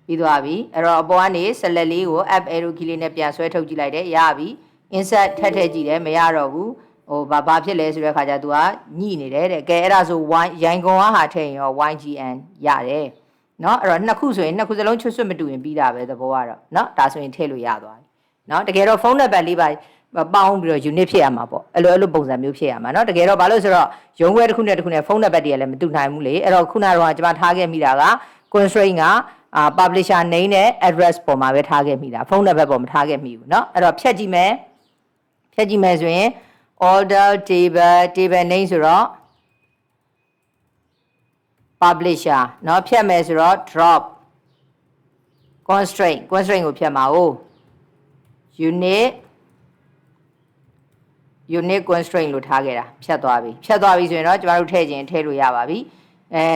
ပြီးသွားပြီအဲ့တော့အပေါ်ကနေ select လေးကို app arrow key လေးနဲ့ပြန်ဆွဲထုတ်ကြည့်လိုက်တယ်ရပြီ insert ထည့်ကြည့်တယ်မရတော့ဘူးဘာဖြစ်လဲဆိုတဲ့ခါကျသူကညှိနေတယ်တဲ့ကဲအဲ့ဒါဆို ရိုင်ကွန်ဟာထည့်ရင်ရော YGN ရတယ်เนาะအဲ့တော့နှစ်ခုဆိုရင်နှစ်ခုစလုံးချွတ်ဆွတ်မတူရင်ပြီးတာပဲသဘောကတော့เนาะဒါဆိုရင်ထည့်လို့ရသွားပြီเนาะတကယ်တော့ phone number လေးပါပေါင်းပြီးတော့ unit ဖြစ်ရမှာပေါ့အဲ့လိုပုံစံမျိုးဖြစ်ရမှာเนาะတကယ်တော့ဘာလို့ဆိုတော့ရုံးခွဲတစ်ခုနဲ့ phone number တွေကလည်းမတူနိုင်ဘူးလေအဲ့တော့ခုနကတော့ကျွန်မထားခဲ့မိတာက constraint ကpublisher name နဲ့ address ပေါ်မှာပဲထားခဲ့မိတာ phone number ပေါ်မှာထားခဲ့မိဘူးเนาะအဲ့တော့ဖြတ်ကြည့်မယ်ဆိုရင်order table name ဆိုတော့ publisher เนาะဖြတ်မယ်ဆိုတော့ drop constraint ကိုဖြတ်မှာ哦 unit constraint လို့ထားခဲ့တာဖြတ်သွားပြီဆိုရင်တော့ကျမတို့ထည့်လို့ရပါပြီ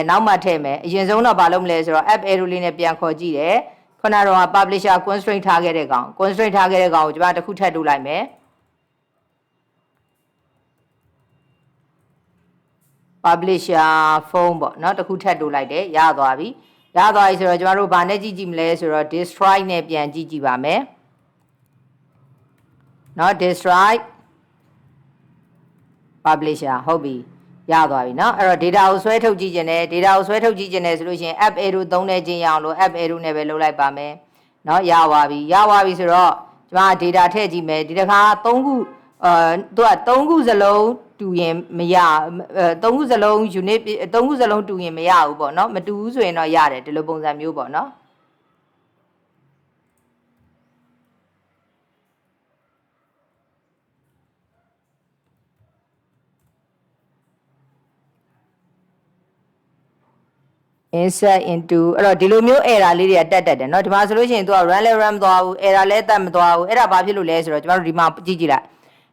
နောက်မှထည့်မယ်အရင်ဆုံးတော့ဘာလုပ်မလဲဆိုတော့ app arrow လေးနဲ့ပြန်ခေါ်ကြည့်တယ်ခုနကတော့ publisher constraint ထားခဲ့တဲ့ကောင်ကိုကျမတစ်ခုထပ်တူလိုက်မယ်publisher phone ပေါ့เนาะတစ်ခုထပ်တိုးလိုက်တယ်ရသွားပြီဆိုတော့ကျမတို့ဘာနဲ့ကြည့်မလဲဆိုတော့ destroy နဲ့ပြန်ကြည့်ပါမယ်เนาะ destroy publisher ဟုတ်ပြီရသွားပြီเนาะအဲ့တော့ data ကိုဆွဲထုတ်ကြည့်ခြင်းနဲ့ဆိုလို့ရှိရင် app arrow သုံးနေခြင်းရအောင်လို့ app arrow နဲ့ပဲလုပ်လိုက်ပါမယ်เนาะရသွားပြီဆိုတော့ကျမ data ထည့်ကြည့်မယ်ဒီတစ်ခါ3ခုသူက3ခုစလုံးတူရင်မရ3ခုစလုံး unit 3ခုစလုံးတူရင်မရဘူးပေါ့เนาะမတူဘူးဆိုရင်တော့ရတယ်ဒီလိုပုံစံမျိုးပေါ့เนาะinsert into အဲ့တော့ဒီလိုမျိုး error လေးတွေကတက်တယ်เนาะဒီမှာဆိုလို့ရှိရင်သူက run လဲ run မသွားဘူး error လဲတက်မသွားဘူးအဲ့ဒါဘာဖြစ်လို့လဲဆိုတော့ကျမတို့ဒီမှာကြည့်လိုက်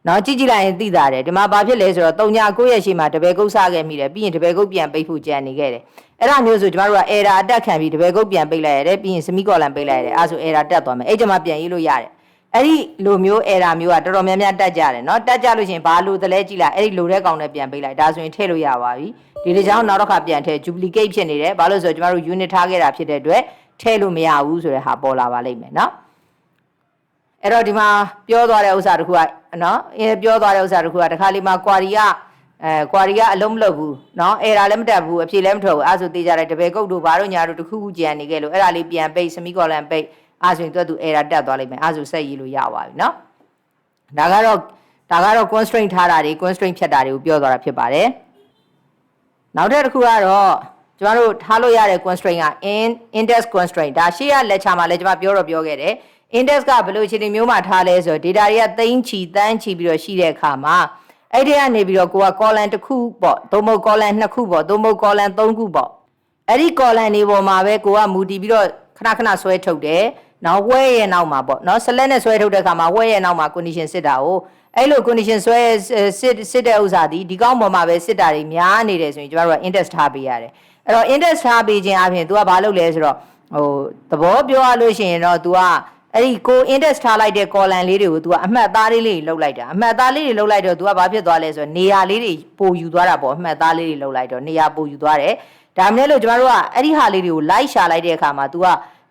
เนาะကြည့်လိုက်ရင်သိတာတယ်ဒီမှာဘာဖြစ်လဲဆိုတော့39ရက်ရှိမှတပယ်ကုတ်စားခဲ့မိတယ်ပြီးရင်တပယ်ကုတ်ပြန်ပိတ်ဖို့ကြံနေခဲ့တယ်အဲ့ဒါမျိုးဆိုကျမတို့က error အတက်ခံပြီးတပယ်ကုတ်ပြန်ပိတ်လိုက်ရတယ်ပြီးရင် semicolon ပိတ်လိုက်ရတယ်အဲ့ဆို error တက်သွားမယ်အဲ့ကျမှပြန်ရေးလို့ရတယ်အဲ့ဒီလိုမျိုး error မျိုးကတော်တော်များများတက်ကြတယ်เนาะတက်ကြလို့ရှိရင်ဘာလို့တလဲကြည့်လိုက်အဲ့ဒီလိုတဲ့ကောင်နဲ့ပြန်ပိတ်လိုက်ဒါဆိုရင်ထည့်လို့ရပါပြီဒီတစ်ကြောင်းနောက်တစ်ခါပြန်ထည့် duplicate ဖြစ်နေတယ်ဘာလို့ဆိုတော့ကျမတို့ unit ထားခဲ့တာဖြစ်တဲ့အတွက်ထည့်လို့မရဘူးဆိုတဲ့ဟာပေါ်လာပါလိမ့်မယ်เนาะအဲ့တော့ဒီမှာပြောသွားတဲ့ဥစ္စာတခုကနော်တခါလေးမှာ query ကအလုံးမလုပ်ဘူးနော် error လည်းမတက်ဘူးအဖြေလည်းမထွက်ဘူးအဲ့ဆိုသိကြတယ်တပည့်ကုတ်တို့ဘာတို့ညာတို့တခုခုကြံနေခဲ့လို့အဲ့ဒါလေးပြန်ပိတ် semicolon ပိတ်အဲ့ဆိုရင်သူ error တက်သွားလိမ့်မယ်အဲ့ဆိုဆက်ရေးလို့ရပါပြီနော်ဒါကတော့ constraint ထားတာတွေ constraint ဖြတ်တာတွေကိုပြောသွားတာဖြစ်ပါတယ်နောက်တစ်ခုကတော့ကျမတို့ထားလို့ရတဲ့ constraint က index constraint ဒါရှေ့က lecture မှာလည်းကျမပြောခဲ့တယ်index ကဘယ်လိုအခြေအနေမျိုးမှာထားလဲဆိုတော့ data တွေကသိန်းချီတန်းချီပြီးတော့ရှိတဲ့အခါမှာအဲ့ဒီကနေပြီးတော့ကိုက column တစ်ခုပေါ့သို့မဟုတ် column နှစ်ခုပေါ့သို့မဟုတ် column သုံးခုပေါ့အဲ့ဒီ column တွေပေါ်မှာပဲကိုကမူတည်ပြီးတော့ခဏဆွဲထုတ်တယ်နောက်ဝဲရဲ့နောက်မှာပေါ့နော် select နဲ့ဆွဲထုတ်တဲ့အခါမှာဝဲရဲ့နောက်မှာ condition စစ်တာကိုအဲ့လို condition ဆွဲစစ်တဲ့ဥစ္စာဒီကောင်းပေါ်မှာပဲစစ်တာတွေများနေတယ်ဆိုရင်ကျမတို့က index ထားပေးရတယ်အဲ့တော့ index ထားပေးခြင်းအပြင် तू ကဘာလုပ်လဲဆိုတော့သဘောပြောရလို့ရှိရင်တော့ तू က အဲ့ဒီကို index ထားလိုက်တဲ့ column လေးတွေကို तू ကအမှတ်အသားလေးတွေလောက်လိုက်တာအမှတ်အသားလေးတွေလောက်လိုက်တော့ तू ကဘာဖြစ်သွားလဲဆိုတော့နေရာလေးတွေပိုယူသွားတာပေါ့အမှတ်အသားလေးတွေလောက်လိုက်တော့နေရာပိုယူသွားတယ်ဒါမှမဟုတ်လို့ကျွန်တော်တို့ကအဲ့ဒီဟာလေးတွေကို like ရှာလိုက်တဲ့အခါမှာ तू က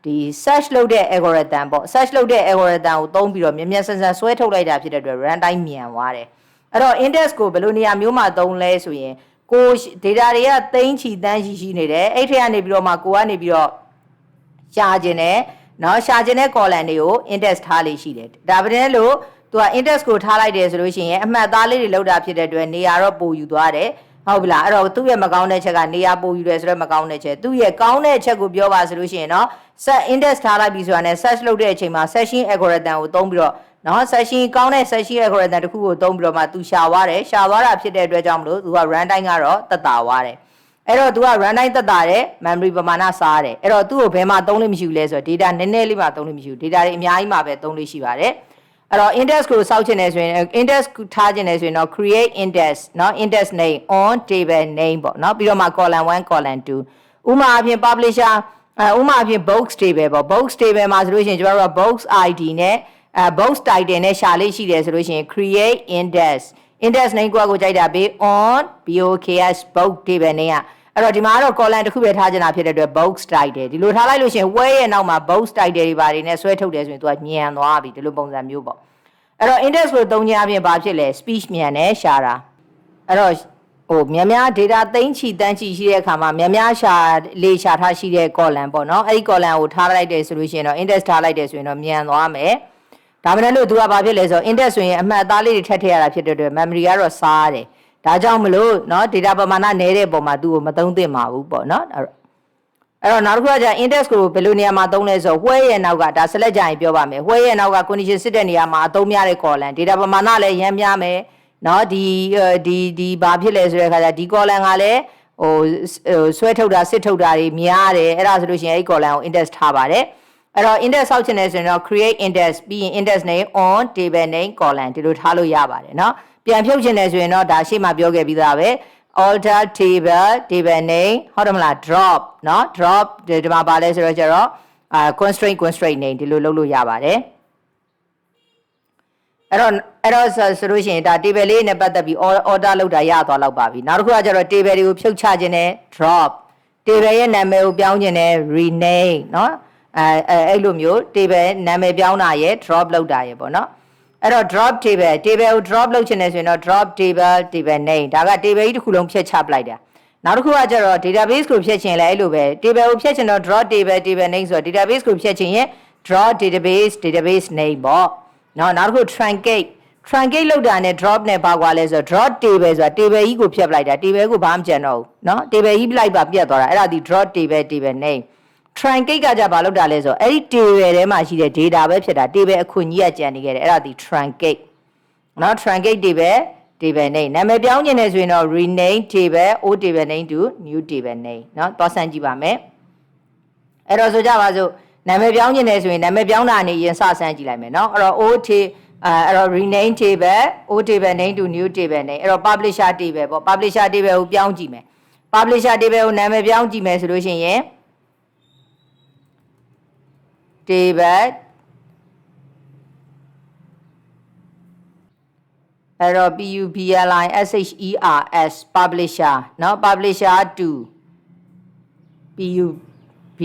ဒီ search လုပ်တဲ့ algorithm ပေါ့ search လုပ်တဲ့ algorithm ကိုသုံးပြီးတော့မြင်ဆန်ဆန်ဆွဲထုတ်လိုက်တာဖြစ်တဲ့အတွက် run time မြန်သွားတယ်အဲ့တော့ index ကိုဘယ်လိုနေရာမျိုးမှာသုံးလဲဆိုရင်ကို data တွေကသိန်းချီတန်းရှိနေတယ်အဲ့ထက်ကနေပြီးတော့မှကိုကနေပြီးတော့ရှာခြင်းနဲ့နော်ရှာခြင်းတဲ့ column တွေကို index ထားလေးရှိတယ်ဒါပေမဲ့လို့သူက index ကိုထားလိုက်တယ်ဆိုလို့ရှိရင်အမှတ်အသားလေးတွေလောက်တာဖြစ်တဲ့အတွက်နေရာတော့ပိုယူသွားတယ်ဟုတ်ပြီလားအဲ့တော့သူ့ရဲ့မကောင်းတဲ့ချက်ကနေရာပိုယူတယ်ဆိုတော့မကောင်းတဲ့ချက်သူ့ရဲ့ကောင်းတဲ့ချက်ကိုပြောပါဆိုလို့ရှိရင်နော် set index ထားလိုက်ပြီဆိုတာနဲ့ search လုပ်တဲ့အချိန်မှာ session algorithm ကိုသုံးပြီးတော့နော် session ကောင်းတဲ့ session algorithm တစ်ခုကိုသုံးပြီးတော့မှသူရှာသွားတယ်ရှာသွားတာဖြစ်တဲ့အတွက်ကြောင့်မလို့သူက run time ကတော့တက်တာသွားတယ်အဲ့တော့ तू က run time တက်တာတယ် memory ပမာဏစားတယ်အဲ့တော့သူ့ကိုဘယ်မှာသုံးလို့မရှိဘူးလဲဆိုတော့ data နည်းနည်းလေးမှသုံးလို့မရှိဘူး data တွေအများကြီးမှပဲသုံးလို့ရှိပါတယ်အဲ့တော့ index ကိုစောက်ချင်တယ်ဆိုရင် index ထားချင်တယ်ဆိုရင်တော့ create index เนาะ index name on table name ပေါ့เนาะပြီးတော့မှ column 1 column 2ဥပမာအပြင် publisher ဥပမာအပြင် box table ပေါ့ box table မှာဆိုလို့ရှိရင်ကျွန်တော်တို့က box id နဲ့box title နဲ့ရှာလေးရှိတယ်ဆိုလို့ရှိရင် create index name ကိုကြိုက်တာပေး on boks box table name อ่ะအဲ့တော့ဒီမှာကတော့ column တစ်ခုပဲထားချင်တာဖြစ်တဲ့အတွက် box title ဒီလိုထားလိုက်လို့ရှိရင် where ရဲ့နောက်မှာ box title တွေပါတွေနဲ့ဆွဲထုတ်တယ်ဆိုရင် तू ကညံသွားပြီဒီလိုပုံစံမျိုးပေါ့အဲ့တော့ index ကိုသုံးခြင်းအပြင်ဘာဖြစ်လဲ speech မြန်နဲ့ရှာတာအဲ့တော့ဟိုများများ data သိန်းချီတန်းချီရှိတဲ့အခါမှာများများရှာလေးရှာထားရှိတဲ့ column ပေါ့နော်အဲ့ဒီ column ကိုထားလိုက်တယ်ဆိုလို့ရှိရင်တော့ index ထားလိုက်တယ်ဆိုရင်တော့မြန်သွားမယ်ဒါမှမဟုတ် तू ကဘာဖြစ်လဲဆိုတော့ index ဆိုရင်အမှတ်အသားလေးတွေထည့်ထည့်ရတာဖြစ်တဲ့အတွက် memory ကတော့စားတယ်ဒါကြောင့်မလို့เนาะ data ပမာဏနည်းတဲ့ပုံမှာသူ့ကိုမသုံးသင့်ပါဘူးပေါ့เนาะအဲ့တော့နောက်တစ်ခုကじゃ index ကိုဘယ်လိုနေရာမှာသုံးလဲဆိုတော့ where ရဲ့နောက်ကဒါ select ကြရင်ပြောပါမယ် where ရဲ့နောက်က condition စစ်တဲ့နေရာမှာအသုံးများတဲ့ column data ပမာဏလည်းရမ်းများမယ်เนาะဒီဘာဖြစ်လဲဆိုတဲ့အခါကျဒီ column ကလည်းဟိုဆွဲထုတ်တာစစ်ထုတ်တာတွေများတယ်အဲ့ဒါဆိုလို့ရှိရင်အဲ့ column ကို index ထားပါတယ်အဲ့တော့ index ဆောက်ချင်တယ်ဆိုရင်တော့ create index ပြီးရင် index name on table name column ဒီလိုထားလို့ရပါတယ်เนาะပြန်ဖြုတ်ချင်တယ်ဆိုရင်တော့ဒါရှေ့မှာပြောခဲ့ပြီးသားပဲ alter table name ဟုတ်တယ်မလား drop เนาะ drop ဒီမှာပါလဲဆိုတော့ကျတော့constraint name ဒီလိုလုပ်လို့ရပါတယ်အဲ့တော့ဆိုလို့ရှိရင်ဒါ table လေးနဲ့ပတ်သက်ပြီး order လုပ်တာရသွားလောက်ပါပြီနောက်တစ်ခုကကျတော့ table တွေကိုဖြုတ်ချခြင်းနဲ့ drop table ရဲ့နာမည်ကိုပြောင်းခြင်းနဲ့ rename เนาะအဲ့လိုမျိုး table နာမည်ပြောင်းတာရယ် drop လုပ်တာရယ်ပေါ့เนาะအဲ့တော့ drop table ကို drop လုပ်ချင်တယ်ဆိုရင်တော့ drop table name ဒါက table ကြီးတစ်ခုလုံးဖြတ်ချပလိုက်တာနောက်တစ်ခုကကျတော့ database ကိုဖြတ်ချင်လဲအဲ့လိုပဲ table ကိုဖြတ်ချင်တော့ drop table name ဆိုတော့ database ကိုဖြတ်ချင်ရင် drop database name ပေါ့နောက်တစ်ခု truncate လောက်တာနဲ့ drop နဲ့ပါကွာလဲဆိုတော့ drop table ဆိုတာ table ကြီးကိုဖြတ်ပလိုက်တာ table ကိုဘာမှမကျန်တော့ဘူးเนาะ table ကြီးလိုက်ပါပြတ်သွားတာအဲ့ဒါဒီ drop table name truncate ကကြဘာလုပ်တာလဲဆိုတော့အဲ့ဒီ table ထဲမှာရှိတဲ့ data ပဲဖြစ်တာ table အခွင့်ကြီးကကျန်နေခဲ့တယ်အဲ့ဒါဒီ truncate เนาะ truncate table name နာမည်ပြောင်းခြင်းနဲ့ဆိုရင်တော့ rename table old table name to new table name เนาะသွားစမ်းကြည့်ပါမယ်အဲ့တော့ဆိုကြပါစို့နာမည်ပြောင်းခြင်းနဲ့ဆိုရင်နာမည်ပြောင်းတာနေရင်စစမ်းကြည့်လိုက်မယ်เนาะအဲ့တော့ အဲ့တော့ rename table old table name to new table name အဲ့တော့ publisher table ပေါ့ publisher table ကိုပြောင်းကြည့်မယ် publisher table ကိုနာမည်ပြောင်းကြည့်မယ်ဆိုလို့ရှိရင်table အဲ့တော့ publishers publisher เนาะ publisher to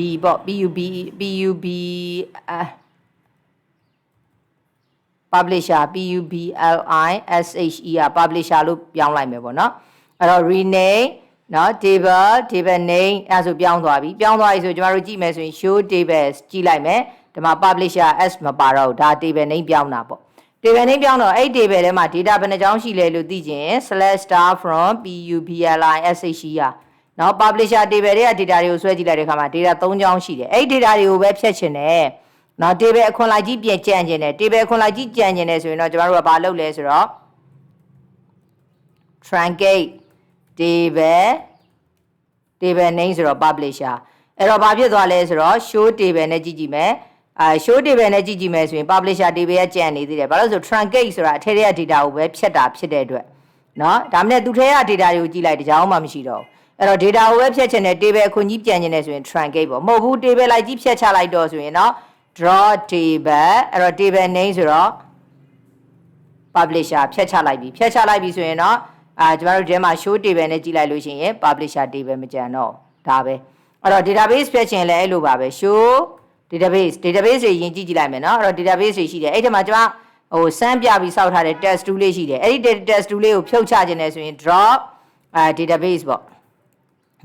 pub ပေါ့ publisher publisher လို့ပြောင်းလိုက်မယ်ပေါ့เนาะအဲ့တော့ rename เนาะ table name အဲ့ဆိုပြောင်းသွားပြီဆိုကျွန်တော်တို့ကြည့်မယ်ဆိုရင် show tables ကြည့်လိုက်မယ်ဒီမှာ publisher s မပါတော့ဒါ table name ပြောင်းတာပေါ့ table name ပြောင်းတော့အဲ့ table ထဲမှာ data ဘယ်နှကြောင်းရှိလဲလို့သိချင် /star from publisher เนาะ publisher table တွေက data တွေကိုဆွဲကြည့်လိုက်တဲ့အခါမှာ data 3ကြောင်းရှိတယ်အဲ့ data တွေကိုပဲဖြတ်ချင်တယ်เนาะ table အခွန်လိုက်ကြီးပြန်ကြံ့ကျင်တယ် table အခွန်လိုက်ကြီးကြံ့ကျင်တယ်ဆိုရင်တော့ကျွန်တော်တို့ကဘာလုပ်လဲဆိုတော့ truncate table name ဆိုတော့ publisher အဲ့တော့ဘာဖြစ်သွားလဲဆိုတော့ show table နဲ့ကြည့်ကြည့်မယ်show table နဲ့ကြည့်ကြည့်မယ်ဆိုရင် publisher table ကကြံ့နေသေးတယ်ဘာလို့ဆို truncate ဆိုတာအထက်ထဲက data ကိုပဲဖြတ်တာဖြစ်တဲ့အတွက်เนาะဒါမှမဟုတ်သူထဲက data တွေကိုကြည့်လိုက်တကြောင်မှမရှိတော့အဲ့တော့ data ကိုပဲဖြတ်ချင်တဲ့ table အခွန်ကြီးပြန်ချင်တယ်ဆိုရင် truncate ပေါ့မဟုတ်ဘူး table လိုက်ကြီးဖြတ်ချလိုက်တော့ဆိုရင်เนาะ draw table အဲ့တော့ table name ဆိုတော့ publisher ဖြတ်ချလိုက်ပြီဆိုရင်တော့ကျမတို့ဒီမှာ show table နဲ့ကြည့်လိုက်လို့ရှိရင် publisher table မကြံတော့ဒါပဲအဲ့တော့ database ဖြတ်ချင်လဲအဲ့လိုပါပဲ show database တွေယင်ကြည့်လိုက်မယ်နော်အဲ့တော့ database တွေရှိတယ်အဲ့ဒီမှာကျမစမ်းပြပြီးစောက်ထားတဲ့ test tool လေးရှိတယ်အဲ့ဒီ test tool လေးကိုဖြုတ်ချခြင်းနဲ့ဆိုရင် drop database ပေါ့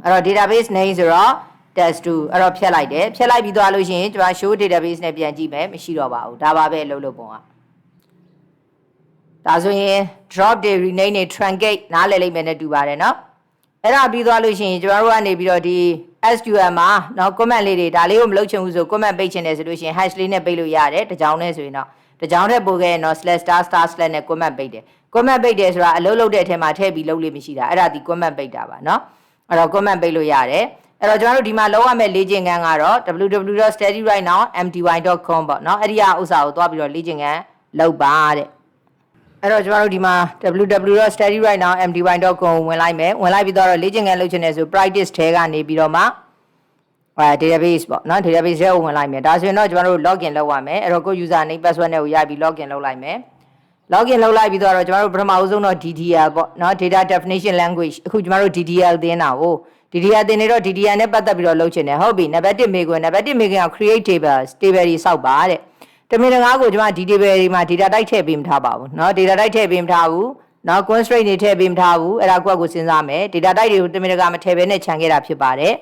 အဲ့တော့ database name ဆိုတော့ test tool အဲ့တော့ဖြတ်လိုက်ပြီးသွားလို့ရှိရင်ကျမ show database နဲ့ပြန်ကြည့်မယ်မရှိတော့ပါဘူးဒါပါပဲလုပ်ပုံကဒါဆိုရင် drop day rename နဲ့ truncate နားလည်လိမ့်မယ်နဲ့တူပါတယ်နော်အဲ့ဒါပြီးသွားလို့ရှိရင်ကျမတို့ကနေပြီးတော့ဒီ SQL မှာနော် comment လေးတွေဒါလေးကိုမလုပ်ချင်ဘူးဆို comment ပိတ်ချင်တယ်ဆိုလို့ရှိရင် hash လေးနဲ့ပိတ်လို့ရတယ်တကြောင်နဲ့ဆိုရင်တော့တကြောင်ထက်ပိုခဲ့ရင်တော့ /*/ နဲ့ comment ပိတ်တယ် comment ပိတ်တယ်ဆိုတာအလုပ်လုပ်တဲ့အထက်မှာထည့်ပြီးလုပ်လို့မရှိတာအဲ့ဒါဒီ comment ပိတ်တာပါနော်အဲ့တော့ comment ပိတ်လို့ရတယ်အဲ့တော့ကျွန်တော်တို့ဒီမှာလောက်ရမယ့်လေ့ကျင့်ခန်းကတော့ www.studyrightnowmty.com ပေါ့နော်အဲ့ဒီဥစ္စာကိုသွားပြီးတော့လေ့ကျင့်ခန်းလုပ်ပါတဲ့အဲ့တော့ကျွန်တော်တို့ဒီမှာ www.studyrightnowmty.com ဝင်လိုက်ပြီးတော့လေ့ကျင့်ခန်းလုပ်ချင်တယ်ဆို practice ထဲကနေပြီးတော့မှdatabase ပေါ့နော် database ထဲကိုဝင်လိုက်မယ်ဒါဆိုရင်တော့ကျွန်တော်တို့ login လုပ်ရမယ်အဲ့တော့ကို user name password နဲ့ကိုရိုက်ပြီး login လုပ်လိုက်မယ် login လုပ်လိုက်ပြီးတော့ကျွန်တော်တို့ပထမဦးဆုံးတော့ DDL ပေါ့နော် data definition language အခုကျွန်တော်တို့ DDL သင်တာကို DDL သင်နေတော့ DDL နဲ့ပတ်သက်ပြီးတော့လုပ်ချင်တယ်ဟုတ်ပြီနံပါတ်1မေးခွန်းက create tables table တွေစောက်ပါတဲ့တမင်တကားကိုကျွန်မဒီ table တွေမှာ data type ထည့်ပေးမထားပါဘူးเนาะ data type ထည့်ပေးမထားဘူးเนาะ constraint တွေထည့်ပေးမထားဘူးအဲ့ဒါကိုစဉ်းစားမယ် data type တွေကိုတမင်တကားမထည့်ဘဲနဲ့ခြံခဲ့တာဖြစ်ပါတယ်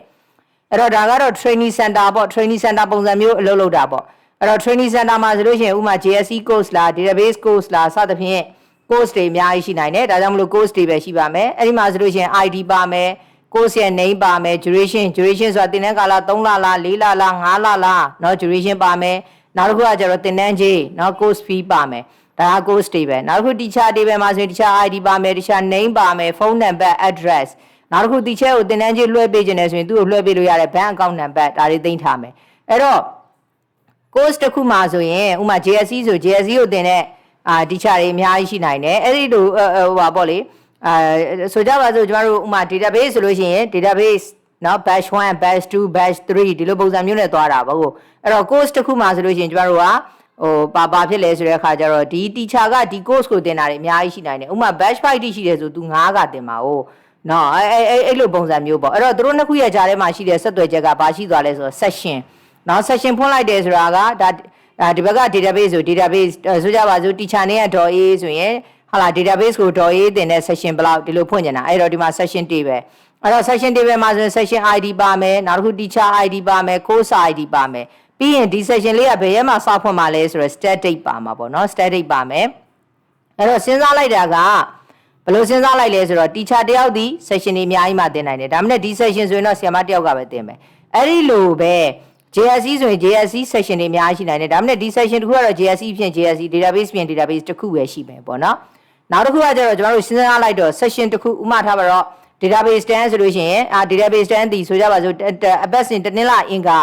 အဲ့တော့ဒါကတော့ training center ပေါ့ training center ပုံစံမျိုးအလုပ်လုပ်တာပေါ့အဲ့တော့ training center မှာဆိုလို့ရှိရင်ဥမာ JSE course လား database course လားစသဖြင့် course တွေအများကြီးရှိနိုင်တယ်ဒါကြောင့်မလို့ course တွေပဲရှိပါမယ်အဲ့ဒီမှာဆိုလို့ရှိရင် ID ပါမယ် course ရဲ့ name ပါမယ် duration ဆိုတာသင်တန်းကာလ3လလား4လလား5လလားเนาะ duration ပါမယ်နောက်တစ်ခုကကျတော့သင်တန်းကြီးเนาะ course fee ပါမယ်ဒါက course တွေပဲနောက်တစ်ခု teacher တွေပဲမှာဆိုရင် teacher ID ပါမယ် teacher name ပါမယ် phone number address နောက်တစ်ခု teacher ကိုသင်တန်းကြီးလွှဲပေးခြင်းနဲ့ဆိုရင်သူ့ကိုလွှဲပေးလို့ရတယ် bank account number ဒါတွေသိမ်းထားမယ်အဲ့တော့ course တစ်ခုမှာဆိုရင်ဥမာ JSE ဆို JSE ကိုသင်တဲ့teacher တွေအများကြီးရှိနိုင်တယ်အဲ့ဒီလိုပါပေါ့လေဆိုကြပါစို့ကျွန်တော်တို့ဥမာ database ဆိုလို့ရှိရင် database เนาะ batch 1 batch 2 batch 3ဒီလိုပုံစံမျိုးနဲ့သွားတာပေါ့အဲ့တော့ course တစ်ခုမှာဆိုလို့ရှိရင်ကျွန်တော်တို့ကဘာဖြစ်လဲဆိုတဲ့အခါကျတော့ဒီ teacher ကဒီ course ကိုသင်တာတွေအများကြီးရှိနိုင်တယ်ဥမာ batch 5တိရှိတယ်ဆိုသူ9ကသင်ပါဦးနော်အဲ့လိုပုံစံမျိုးပေါ့အဲ့တော့သူတို့နှစ်ခုရဲ့ကြားထဲမှာရှိတဲ့ဆက်သွယ်ချက်ကဘာရှိသွားလဲဆိုတော့ session နော် session ဖွင့်လိုက်တယ်ဆိုတာကဒါဒီဘက်က database ဆို database ဆိုကြပါစို့ teacher နဲ့က .a ဆိုရင်ဟာလာ database ကို .a သင်တဲ့ session ဘယ်လောက်ဒီလိုဖွင့်နေတာအဲ့တော့ဒီမှာ session table အဲ့တော့ session table မှာဆိုရင် session ID ပါမယ်နောက်တစ်ခု teacher ID ပါမယ် course ID ပါမယ်ပြီးရင်ဒီ session လေးကဘယ်ရက်မှာစဖွင့်မှာလဲဆိုတော့ start date ပါမှာပေါ့နော် start date ပါမယ်အဲ့တော့စဉ်းစားလိုက်တာကဘယ်လိုစဉ်းစားလိုက်လဲဆိုတော့ teacher တယောက်ဒီ session တွေအများကြီးမှသင်နိုင်တယ်ဒါမှမဟုတ်ဒီ session ဆိုရင်တော့ဆရာမတယောက်ကပဲသင်မယ်အဲ့ဒီလိုပဲ JSE ဆိုရင် JSE session တွေအများကြီးရှိနိုင်တယ်ဒါမှမဟုတ်ဒီ session တစ်ခုကတော့ JSE ဖြင့် JSE database ဖြင့် database တစ်ခုပဲရှိမယ်ပေါ့နော်နောက်တစ်ခုကကျတော့ကျွန်တော်တို့စဉ်းစားလိုက်တော့ session တစ်ခုဥမာထားပါတော့ database တန်းဆိုလို့ရှိရင်database တန်းဒီဆိုကြပါစို့အပတ်စဉ်တနင်္လာအင်္ဂါ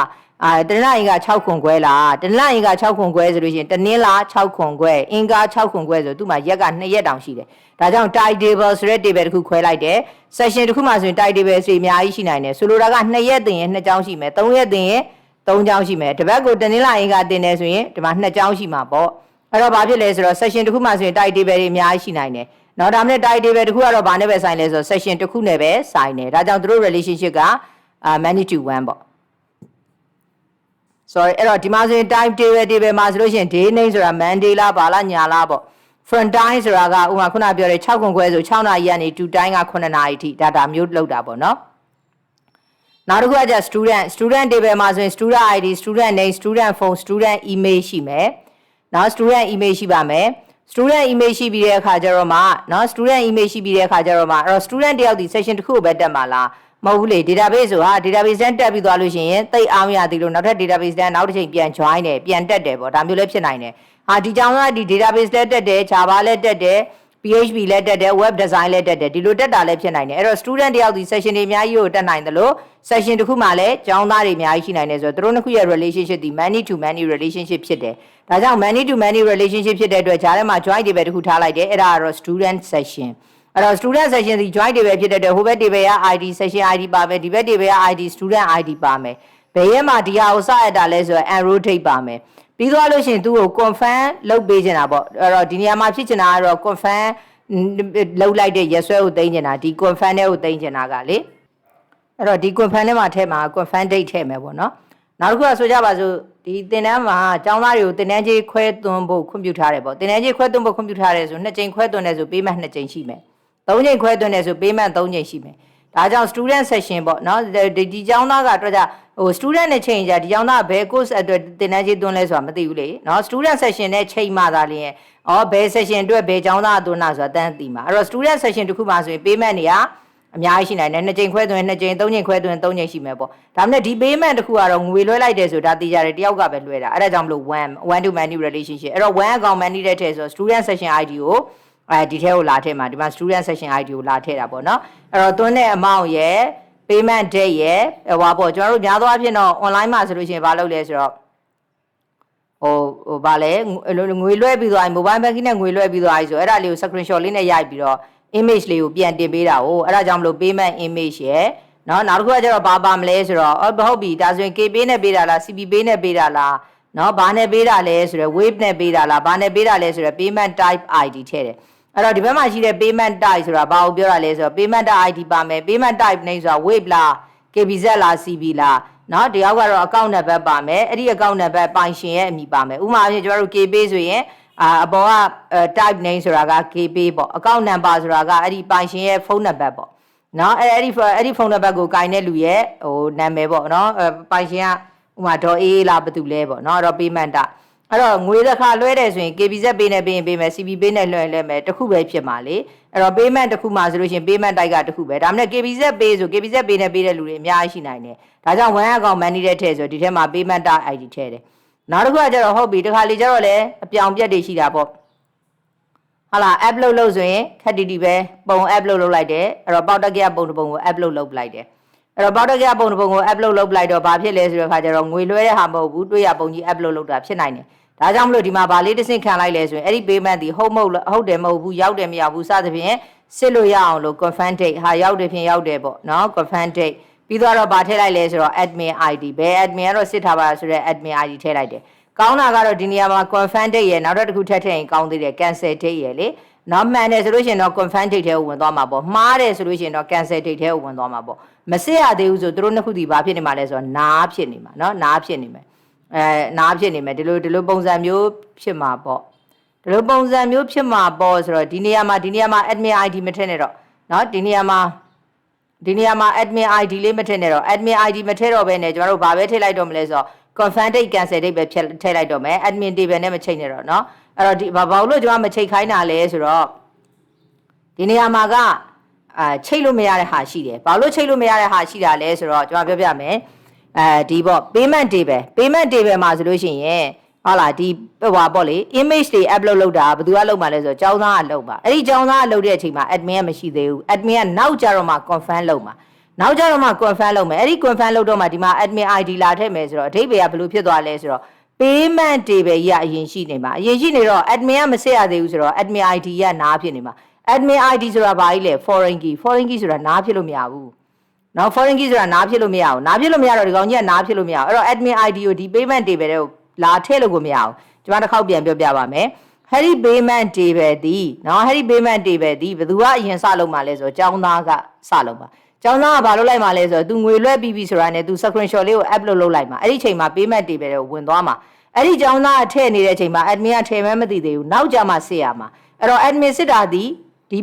တနင်္လာအင်္ဂါ6ခွန်ခွဲလားတနင်္လာအင်္ဂါ6ခွန်ခွဲဆိုလို့ရှိရင်တနင်္လာ6ခွန်ခွဲအင်္ဂါ6ခွန်ခွဲဆိုသူ့မှာရက်က2ရက်တောင်ရှိတယ်ဒါကြောင့် time table ဆိုတဲ့ table တစ်ခုခွဲလိုက်တယ် session တစ်ခုမှာဆိုရင် time table တွေအများကြီးရှိနိုင်တယ်ဆိုလိုတာက2ရက်သင်ရင်2ကြောင်းရှိမယ်3ရက်သင်ရင်3ကြောင်းရှိမယ်တစ်ပတ်ကိုတနင်္လာအင်္ဂါသင်တယ်ဆိုရင်ဒီမှာ2ကြောင်းရှိမှာပေါ့အဲ့တော့ဘာဖြစ်လဲဆိုတော့ session တစ်ခုမှာဆိုရင် time table တွေအများကြီးရှိနိုင်တယ်နော်ဒါမှမဟုတ် time table တစ်ခုကတော့ဘာနဲ့ပဲဆိုင်လဲဆိုတော့ session တစ်ခုနဲ့ပဲဆိုင်တယ်ဒါကြောင့်သူတို့ relationship ကmany to 1ပေါ့sorry အဲ့တော့ဒီမှာဆိုရင် time table မှာဆိုလို့ရှိရင် day name ဆိုတာ Monday လားဘာလားညာလားပေါ့ front time ဆိုတာကဥမာခုနပြောတဲ့6ခွန်ခွဲဆို6နာရီကနေ to time က9နာရီထိဒါမျိုးလောက်တာပေါ့နော်နောက်တစ်ခုကကျ student table မှာဆိုရင် student ID student name student phone student email ရှိမယ်နောက် student email ရှိပါမယ် student email ရှိပြီးတဲ့အခါကျတော့မှနော် student email ရှိပြီးတဲ့အခါကျတော့မှအဲ့တော့ student တယောက်ဒီ session တစ်ခုကိုပဲတက်မှာလားမဟုတ်ဘူးလေ database ဆိုဟာ database တန်းတက်ပြီးသွားလို့ရှိရင်တိတ်အားမရသေးလို့နောက်ထပ် database တန်းနောက်တစ်ချိန်ပြန် join တယ်ပြန်တက်တယ်ပေါ့ဒါမျိုးလည်းဖြစ်နိုင်တယ်ဟာဒီကြောင့်ကဒီ database လည်းတက်တယ် Java လည်းတက်တယ် PHP လည်းတက်တယ် web design လည်းတက်တယ်ဒီလိုတက်တာလည်းဖြစ်နိုင်တယ်အဲ့တော့ student တယောက်ဒီ session တွေအများကြီးကိုတက်နိုင်တယ်လို့ session တစ်ခုမှလည်းကျောင်းသားတွေအများကြီးရှိနိုင်တယ်ဆိုတော့သူတို့နှစ်ခုရဲ့ relationship ဒီ many to many relationship ဖြစ်တယ်ဒါကြောင့် many to many relationship ဖြစ်တဲ့အတွက်ဂျားထဲမှာ join တွေပဲတစ်ခုထားလိုက်တယ်အဲ့ဒါကတော့ student session အဲ့တော့ student session ဒီ join တွေပဲဖြစ်တဲ့အတွက်ဟိုဘက်တွေပဲက ID session ID ပါမယ်ဒီဘက်တွေပဲက ID student ID ပါမယ် ဘယ်ရက်မှာဒီဟာကိုစရတာလဲဆိုတော့ enrotate ပါမယ်ပြီးသွားလို့ရှိရင်သူ့ကို confirm လုပ်ပေးချင်တာပေါ့အဲ့တော့ဒီနေရာမှာဖြစ်ချင်တာကတော့ confirm လုပ်လိုက်တဲ့ရက်စွဲကိုသိမ်းချင်တာဒီ confirm နဲ့ကိုသိမ်းချင်တာကလေအဲ့တော့ဒီ confirm ထဲမှာထည့်မှာ confirm date ထည့်မယ်ပေါ့နော်နောက်တစ်ခုကဆိုကြပါစို့ဒီသင်တန်းမှာကျောင်းသားတွေကိုသင်တန်းကြီးခွဲသွင်းဖို့ခွင့်ပြုထားတယ်ပေါ့သင်တန်းကြီးခွဲသွင်းဖို့ခွင့်ပြုထားတယ်ဆို2ကြိမ်ခွဲသွင်းတယ်ဆိုပေးမှ2ကြိမ်ရှိမယ်3ကြိမ်ခွဲသွင်းတယ်ဆိုပေးမှ3ကြိမ်ရှိမယ်ဒါကြောင့် student session ပေါ့နော်ဒီကျောင်းသားကတော့ဟို student နဲ့ချိန်ကြဒီကျောင်းသားဘယ် course အတွက်သင်တန်းကြီးသွင်းလဲဆိုတာမသိဘူးလေနော် student session နဲ့ချိန်မှသာလျင်ဘယ် session အတွက်ဘယ်ကျောင်းသားသွင်းတာဆိုတာတန်းသိမှာအဲ့တော့ student session တစ်ခုမှဆိုရင် payment တွေကအများကြီးရှိနိုင်တယ်2ကြိမ်ခွဲသွင်း2ကြိမ်3ကြိမ်ခွဲသွင်း3ကြိမ်ရှိမယ်ပေါ့ဒါမှမဟုတ်ဒီ payment တစ်ခုကတော့ငွေလွှဲလိုက်တယ်ဆိုတာသိကြတယ်တယောက်ကပဲလွှဲတာအဲ့ဒါကြောင့်မလို့ one to many relationship အဲ့တော့ one account money တဲ့ထည့်ဆို student session ID ကိုဒီထဲကိုလာထည့်မှာဒီမှာ student session ID ကိုလာထည့်တာပေါ့နော်အဲ့တော့သွင်းတဲ့ amount ရယ် payment date ရယ်ဟိုပေါ့ကျွန်တော်တို့များသောအားဖြင့်တော့ online မှာဆိုလို့ရှိရင်ဘာလုပ်လဲဆိုတော့ဟိုဗာလဲငွေလွှဲပြီးသွားရင် mobile banking နဲ့ငွေလွှဲပြီးသွားပြီဆိုအဲ့ဒါလေးကို screenshot လေးနဲ့ရိုက်ပြီးတော့ image လေးကိုပြန်တင်ပေးတာကိုအဲ့ဒါကြောင့်မလို့ payment image ရယ်နော်နောက်တစ်ခုကကျတော့ဘာပါမလဲဆိုတော့ဟုတ်ပြီဒါဆိုရင် KPay နဲ့ပေးတာလား CPPay နဲ့ပေးတာလားနော်ဘာနဲ့ပေးတာလဲဆိုတော့ Wave နဲ့ပေးတာလားဘာနဲ့ပေးတာလဲဆိုတော့ payment type ID ထည့်တယ်အဲ့တော့ဒီဘက်မှာရှိတဲ့ payment type ဆိုတာဘာကိုပြောတာလဲဆိုတော့ payment ID ပါမယ် payment type နဲ့ဆိုတာ Wave လား KBZ လား CB လားနော်ဒီအောက်ကတော့ account number ပါမယ်အဲ့ဒီ account number ပိုင်ရှင်ရဲ့အမည်ပါမယ်ဥပမာအဖြစ်ကျွန်တော်တို့ KPay ဆိုရင်အပေါ်က type name ဆိုတာက KPay ပေါ့ account number ဆိုတာကအဲ့ဒီပိုင်ရှင်ရဲ့ phone number ပေါ့နော်အဲ့ဒီ phone number ကိုကင်တဲ့လူရဲ့ဟိုနာမည်ပေါ့နော်ပိုင်ရှင်ကဥပမာ .a လားဘာတူလဲပေါ့နော်အဲ့တော့ payment တာအဲ့တော့ငွေတစ်ခါလွှဲတယ်ဆိုရင် KBZ ပေးနေပေးရင်ပေးမယ် CB ပေးနေလွှဲလဲမယ်တစ်ခုပဲဖြစ်မှာလေအဲ့တော့ payment တစ်ခုမှဆိုလို့ရှိရင် payment type ကတစ်ခုပဲဒါမှမဟုတ် KBZ ပေးဆို KBZ ပေးနေပေးတဲ့လူတွေအများကြီးရှိနိုင်တယ်ဒါကြောင့် one account money တဲ့ထည့်ဆိုဒီထဲမှာ payment ID ထည့်တယ်နောက်တစ်ခုကကျတော့ဟုတ်ပြီတစ်ခါလေကျတော့လေအပြောင်ပြက်တွေရှိတာပေါ့ဟာလား upload လုပ်ဆိုရင်ခက်တီတီပဲပုံ upload လုပ်လိုက်တယ်အဲ့တော့ပေါက်တက်ကရပုံတစ်ပုံကို upload လုပ်လိုက်တယ်အဲ့တော့ပေါက်တက်ကရပုံတစ်ပုံကို upload လုပ်လိုက်တော့ဘာဖြစ်လဲဆိုတော့ခါကျတော့ငွေလွှဲတဲ့ဟာမဟုတ်ဘူးတွေ့ရပုံကြီး upload လုပ်တာဖြစ်နိုင်တယ်ဒါကြောင့်မလို့ဒီမှာဗာလေးတစ်ဆင့်ခံလိုက်လဲဆိုရင်အဲ့ဒီ payment ဒီဟုတ်တယ်မဟုတ်ဘူးရောက်တယ်မရောက်ဘူးစသဖြင့်စစ်လို့ရအောင်လို့ confirm date ဟာရောက်တယ်ဖြင့်ရောက်တယ်ပေါ့နော် confirm date ပြီးတော့ဗာထည့်လိုက်လဲဆိုတော့ admin ID ဘယ် admin ကတော့စစ်ထားပါဆိုတော့ admin ID ထည့်လိုက်တယ်ကောင်းတာကတော့ဒီနေရာမှာ confirm date ရယ်နောက်တစ်ခုထပ်ထည့်ရင်ကောင်းသေးတယ် cancel date ရယ်လေနော်မှန်တယ်ဆိုလို့ရှိရင်တော့ confirm date ထဲကိုဝင်သွားမှာပေါ့မှားတယ်ဆိုလို့ရှိရင်တော့ cancel date ထဲကိုဝင်သွားမှာပေါ့မစစ်ရသေးဘူးဆိုတို့နှစ်ခုဒီဘာဖြစ်နေမှာလဲဆိုတော့နားဖြစ်နေမှာနော်နားဖြစ်နေမယ်နားဖြစ်နေမယ်ဒီလိုပုံစံမျိုးဖြစ်မှာပေါ့ဒီလိုပုံစံမျိုးဖြစ်မှာပေါ့ဆိုတော့ဒီနေရာမှာ admin ID မထည့်နဲ့တော့နော်ဒီနေရာမှာ admin ID လေးမထည့်နဲ့တော့ admin ID မထည့်တော့ဘဲနဲ့ကျွန်တော်တို့ဘာပဲထည့်လိုက်တော့မလဲဆိုတော့ confirm date cancel date ပဲထည့်လိုက်တော့မယ် admin table နဲ့မချိန်နဲ့တော့เนาะအဲ့တော့ဒီဘာလို့ကျွန်တော်မချိန်ခိုင်းတာလဲဆိုတော့ဒီနေရာမှာကချိတ်လို့မရတဲ့ဟာရှိတယ်ဘာလို့ချိတ်လို့မရတဲ့ဟာရှိတာလဲဆိုတော့ကျွန်တော်ပြောပြမယ်ဒီပေါ့ payment table မှာဆိုလို့ရှိရင်ဟုတ်လားဒီဟိုပါပေါ့လေ image တွေ upload လုပ်တာဘယ်သူကလုပ်မှာလဲဆိုတော့ကျောင်းသားကလုပ်ပါအဲ့ဒီကျောင်းသားကလုပ်တဲ့အချိန်မှာ admin ကမရှိသေးဘူး admin ကနောက်ကြတော့မှ confirm လုပ်မှာနောက်ကြတော့မှ confirm လုပ်မယ်အဲ့ဒီ confirm လုပ်တော့မှဒီမှာ admin ID လာထည့်မယ်ဆိုတော့အဓိပ္ပာယ်ကဘယ်လိုဖြစ်သွားလဲဆိုတော့ payment table ကြီးကအရင်ရှိနေမှာအရင်ရှိနေတော့ admin ကမဆက်ရသေးဘူးဆိုတော့ admin ID ကနားဖြစ်နေမှာ admin ID ဆိုတာဘာကြီးလဲ foreign key ဆိုတာနားဖြစ်လို့မရဘူးနော် foreign key ဆိုတာနားဖြစ်လို့မရဘူးနားဖြစ်လို့မရတော့ဒီကောင်ကြီးကနားဖြစ်လို့မရဘူးအဲ့တော့ admin ID ကိုဒီ payment table တွေကိုလာထည့်လို့ကိုမရဘူးကျွန်တော်တစ်ခေါက်ပြန်ပြောပြပါမယ်ဟဲ့ဒီ payment table ဒီနော်ဟဲ့ဒီ payment table ဒီဘယ်သူကအရင်စလုပ်မှာလဲဆိုတော့ကျောင်းသားကစလုပ်ပါကျောင်းသားကဘာလုပ်လိုက်မှာလဲဆိုတော့ तू ငွေလွှဲပြီးပြီဆိုတာနဲ့ तू screenshot လေးကို upload လုပ်လိုက်မှာအဲ့ဒီချိန်မှာ payment table တွေကိုဝင်သွားမှာအဲ့ဒီကျောင်းသားကထည့်နေတဲ့အချိန်မှာ admin ကထည့်မဲမသိသေးဘူးနောက်ကြမှာစစ်ရမှာအဲ့တော့ admin စစ်တာဒီ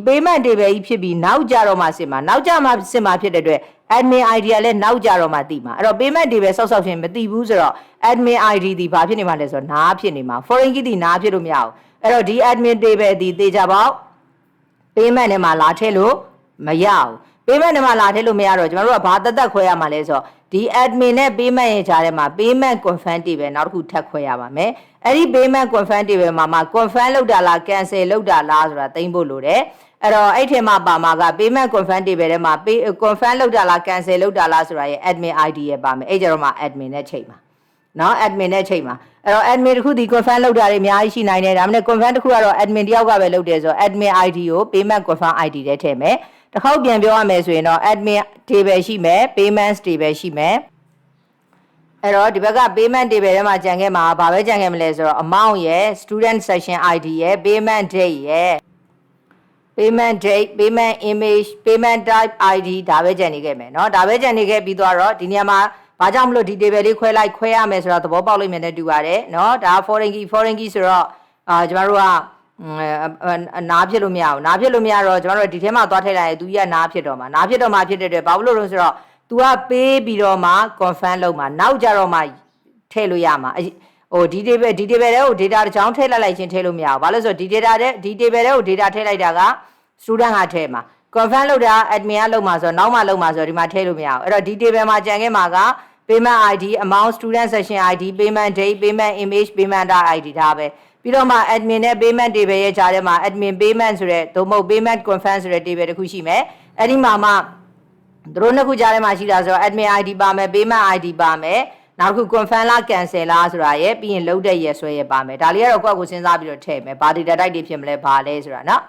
payment table ကြီးဖြစ်ပြီးနောက်ကြတော့မှစစ်မှာနောက်ကြမှာစစ်မှာဖြစ်တဲ့အတွက် admin ID ကလည်းနောက်ကြတော့မှသိမှာအဲ့တော့ payment table ဆောက်ချင်းမသိဘူးဆိုတော့ admin ID ဒီဘာဖြစ်နေမှာလဲဆိုတော့နားဖြစ်နေမှာ foreign key ဒီနားဖြစ်လို့မရဘူးအဲ့တော့ဒီ admin table ဒီသေချာပေါက် payment ထဲမှာလာထည့်လို့မရဘူး payment ထဲမှာလာထည့်လို့မရတော့ကျွန်တော်တို့ကဘာတက်ခွဲရမှာလဲဆိုတော့ဒီ admin နဲ့ payment ရဲ့ကြားထဲမှာ payment confirm table နောက်တစ်ခုထပ်ခွဲရပါမယ်အဲ့ဒီ payment confirm table မှာ confirm လုပ်တာလား cancel လုပ်တာလားဆိုတာသိဖို့လိုတယ်အဲ့တော့အဲ့ထဲမှာပါမှာက payment confirm table ထဲမှာ confirm လုပ်တာလား cancel လုပ်တာလားဆိုတာရဲ့ admin ID ရဲ့ပါမယ်အဲ့ကြတော့မှ admin နဲ့ချိန်ပါနော် admin နဲ့ချိန်ပါအဲ့တော့ admin တခုဒီ confirm လုပ်တာတွေအများကြီးရှိနိုင်တယ်ဒါမှမဟုတ် confirm တခုကတော့ admin တယောက်ကပဲလုပ်တယ်ဆိုတော့ admin ID ကို payment confirm ID ထဲထည့်မယ်တစ်ခေါက်ပြန်ပြောရမယ်ဆိုရင်တော့ admin table ရှိမယ် payments table ရှိမယ် အဲ့တော့ဒီဘက်က payment table ထဲမှာကြံခဲ့မှာဘာပဲကြံခဲ့မလဲဆိုတော့ amount ရယ် student session ID ရယ် payment date ရယ် payment date payment image payment type ID ဒါပဲကြံနေခဲ့မယ်เนาะဒါပဲကြံနေခဲ့ပြီးတော့ဒီနေရာမှာဘာကြောင့်မလို့ဒီ table လေးခွဲရမယ်ဆိုတော့သဘောပေါက်လိမ့်မယ်နဲ့တူပါတယ်เนาะဒါ foreign key ဆိုတော့ကျမတို့ကနားဖြစ်လို့မရဘူးနားဖြစ်လို့မရတော့ကျမတို့ဒီထဲမှာသွားထည့်လိုက်ရင်သူကြီးကနားဖြစ်တော့မှာနားဖြစ်တော့မှာဖြစ်တဲ့အတွက်ဘာလို့လို့ဆိုတော့ तू ကပေးပြီးတော့မှ confirm လုပ်မှာနောက်ကြတော့မှထည့်လို့ရမှာဟိုဒီ table တွေကို data တစ်ချောင်းထည့်လိုက်ချင်းထည့်လို့မရဘူးဘာလို့ဆိုဒီ data တဲ့ဒီ table တွေကို data ထည့်လိုက်တာက student ကထည့်မှာ confirm လုပ်တာ admin ကလုပ်မှာဆိုတော့နောက်မှလုပ်မှာဆိုတော့ဒီမှာထည့်လို့မရဘူးအဲ့တော့ဒီ table မှာကြံခဲ့မှာက payment ID amount student session ID payment date payment image payment ID ဒါပဲပြီးတော့မှ admin နဲ့ payment table ရဲ့ကြားထဲမှာ admin payment ဆိုတဲ့သို့မဟုတ် payment confirm ဆိုတဲ့ table တစ်ခုရှိမယ်အဲ့ဒီမှာမှတို့နှစ်ခုကြားထဲမှာရှိတာဆိုတော့ admin ID ပါမယ် payment ID ပါမယ်နောက်တစ်ခု confirm လား cancel လားဆိုတာရဲ့ပြီးရင်လုံးတဲ့ရက်ဆွဲရဲ့ပါမယ်ဒါလေးကတော့ကိုယ့်ကိုစဉ်းစားပြီးတော့ထည့်မယ်ဘာ data type တွေဖြစ်မလဲဘာလဲဆိုတာเนาะ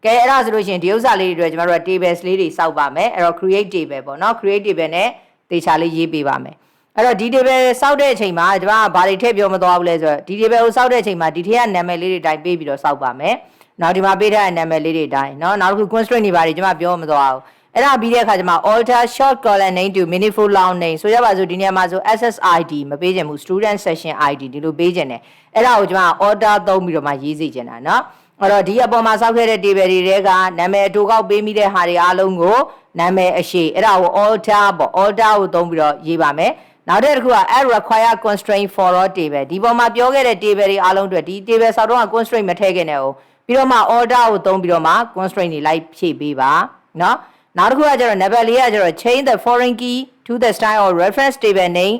ကဲအဲ့ဒါဆိုလို့ရှိရင်ဒီဥစ္စာလေးတွေအတွက်ကျွန်တော်တို့ tables လေးတွေစောက်ပါမယ်အဲ့တော့ create table ပေါ့เนาะ create table နဲ့တေချာလေးရေးပေးပါမယ်အဲ့တော့ဒီ table စောက်တဲ့အချိန်မှာကျွန်တော်ကဘာတွေထည့်ပြောမသွားဘူးလဲဆိုတော့ဒီ table ကိုစောက်တဲ့အချိန်မှာဒီထည့်ကနာမည်လေးတွေတိုင်းပေးပြီးတော့စောက်ပါမယ်နောက်ဒီမှာပေးထားတဲ့နာမည်လေးတွေတိုင်းเนาะနောက်တစ်ခု constraint တွေပါတယ်ကျွန်မပြောမသွားဘူးအဲ့ဒါပြီးတဲ့အခါကျမှ alter short column name to meaningful long name ဆိုရပါစို့ဒီနေရာမှာဆို SSID မပေးချင်ဘူး student session ID ဒီလိုပေးချင်တယ်အဲ့ဒါကိုကျွန်မ order သုံးပြီးတော့မှရေးစီချင်တာเนาะအဲ့တော့ဒီအပေါ်မှာစောက်ခဲ့တဲ့ table တွေကနာမည်အတူကောက်ပေးမိတဲ့ဟာတွေအားလုံးကိုနာမည်အရှိအဲ့ဒါကို alter ပေါ့ alter ကိုသုံးပြီးတော့ရေးပါမယ်နောက်တစ်ခုက add require constraint for all table ဒီပေါ်မှာပြောခဲ့တဲ့ table တွေအားလုံးအတွက်ဒီ table စောက်တော့ constraint မထည့်ခင်နဲ့ဦးပြီးတော့မှ order ကိုသုံးပြီးတော့မှ constraint တွေလိုက်ဖြည့်ပေးပါเนาะနောက်တစ်ခုကကျတော့ number 4ကကျတော့ change the foreign key to the style or reference table name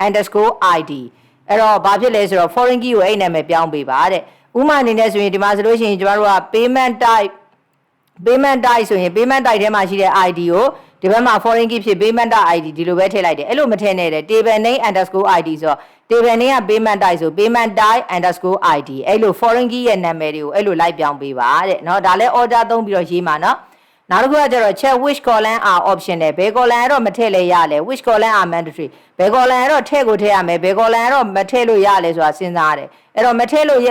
underscore id အဲ့တော့ဘာဖြစ်လဲဆိုတော့ foreign key ကိုအဲ့နာမည်ပြောင်းပေးပါတဲ့ဥပမာအနေနဲ့ဆိုရင်ဒီမှာဆိုလို့ရှိရင်ကျမတို့က payment type ဆိုရင် payment type ထဲမှာရှိတဲ့ id ကိုဒီဘက်မှာ foreign key ဖြစ် payment id ဒီလိုပဲထည့်လိုက်တယ်အဲ့လိုမထည့်နဲ့တဲ့ table name underscore id ဆိုတော့ table name က payment type ဆို payment type underscore id အဲ့လို foreign key ရဲ့နာမည်တွေကိုအဲ့လိုလိုက်ပြောင်းပေးပါတဲ့เนาะဒါလည်း order သုံးပြီးတော့ရေးမှာเนาะနောက်တစ်ခုကကျတော့ check which column are optional ဘယ် column ကတော့မထည့်လဲရလဲ which column are mandatory ဘယ် column ကတော့ထည့်ကိုထည့်ရမယ်ဘယ် column ကတော့မထည့်လို့ရလဲဆိုတာစဉ်းစားရတယ်အဲ့တော့မထည့်လို့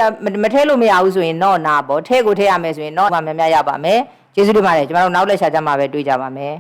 မရဘူးဆိုရင် not နာပေါ့ထည့်ကိုထည့်ရမယ်ဆိုရင် not မှာများများရပါမယ်ကျေးဇူးတင်ပါတယ်ကျွန်တော်တို့နောက်လက်ရှာကြမှာပဲတွေ့ကြပါမယ်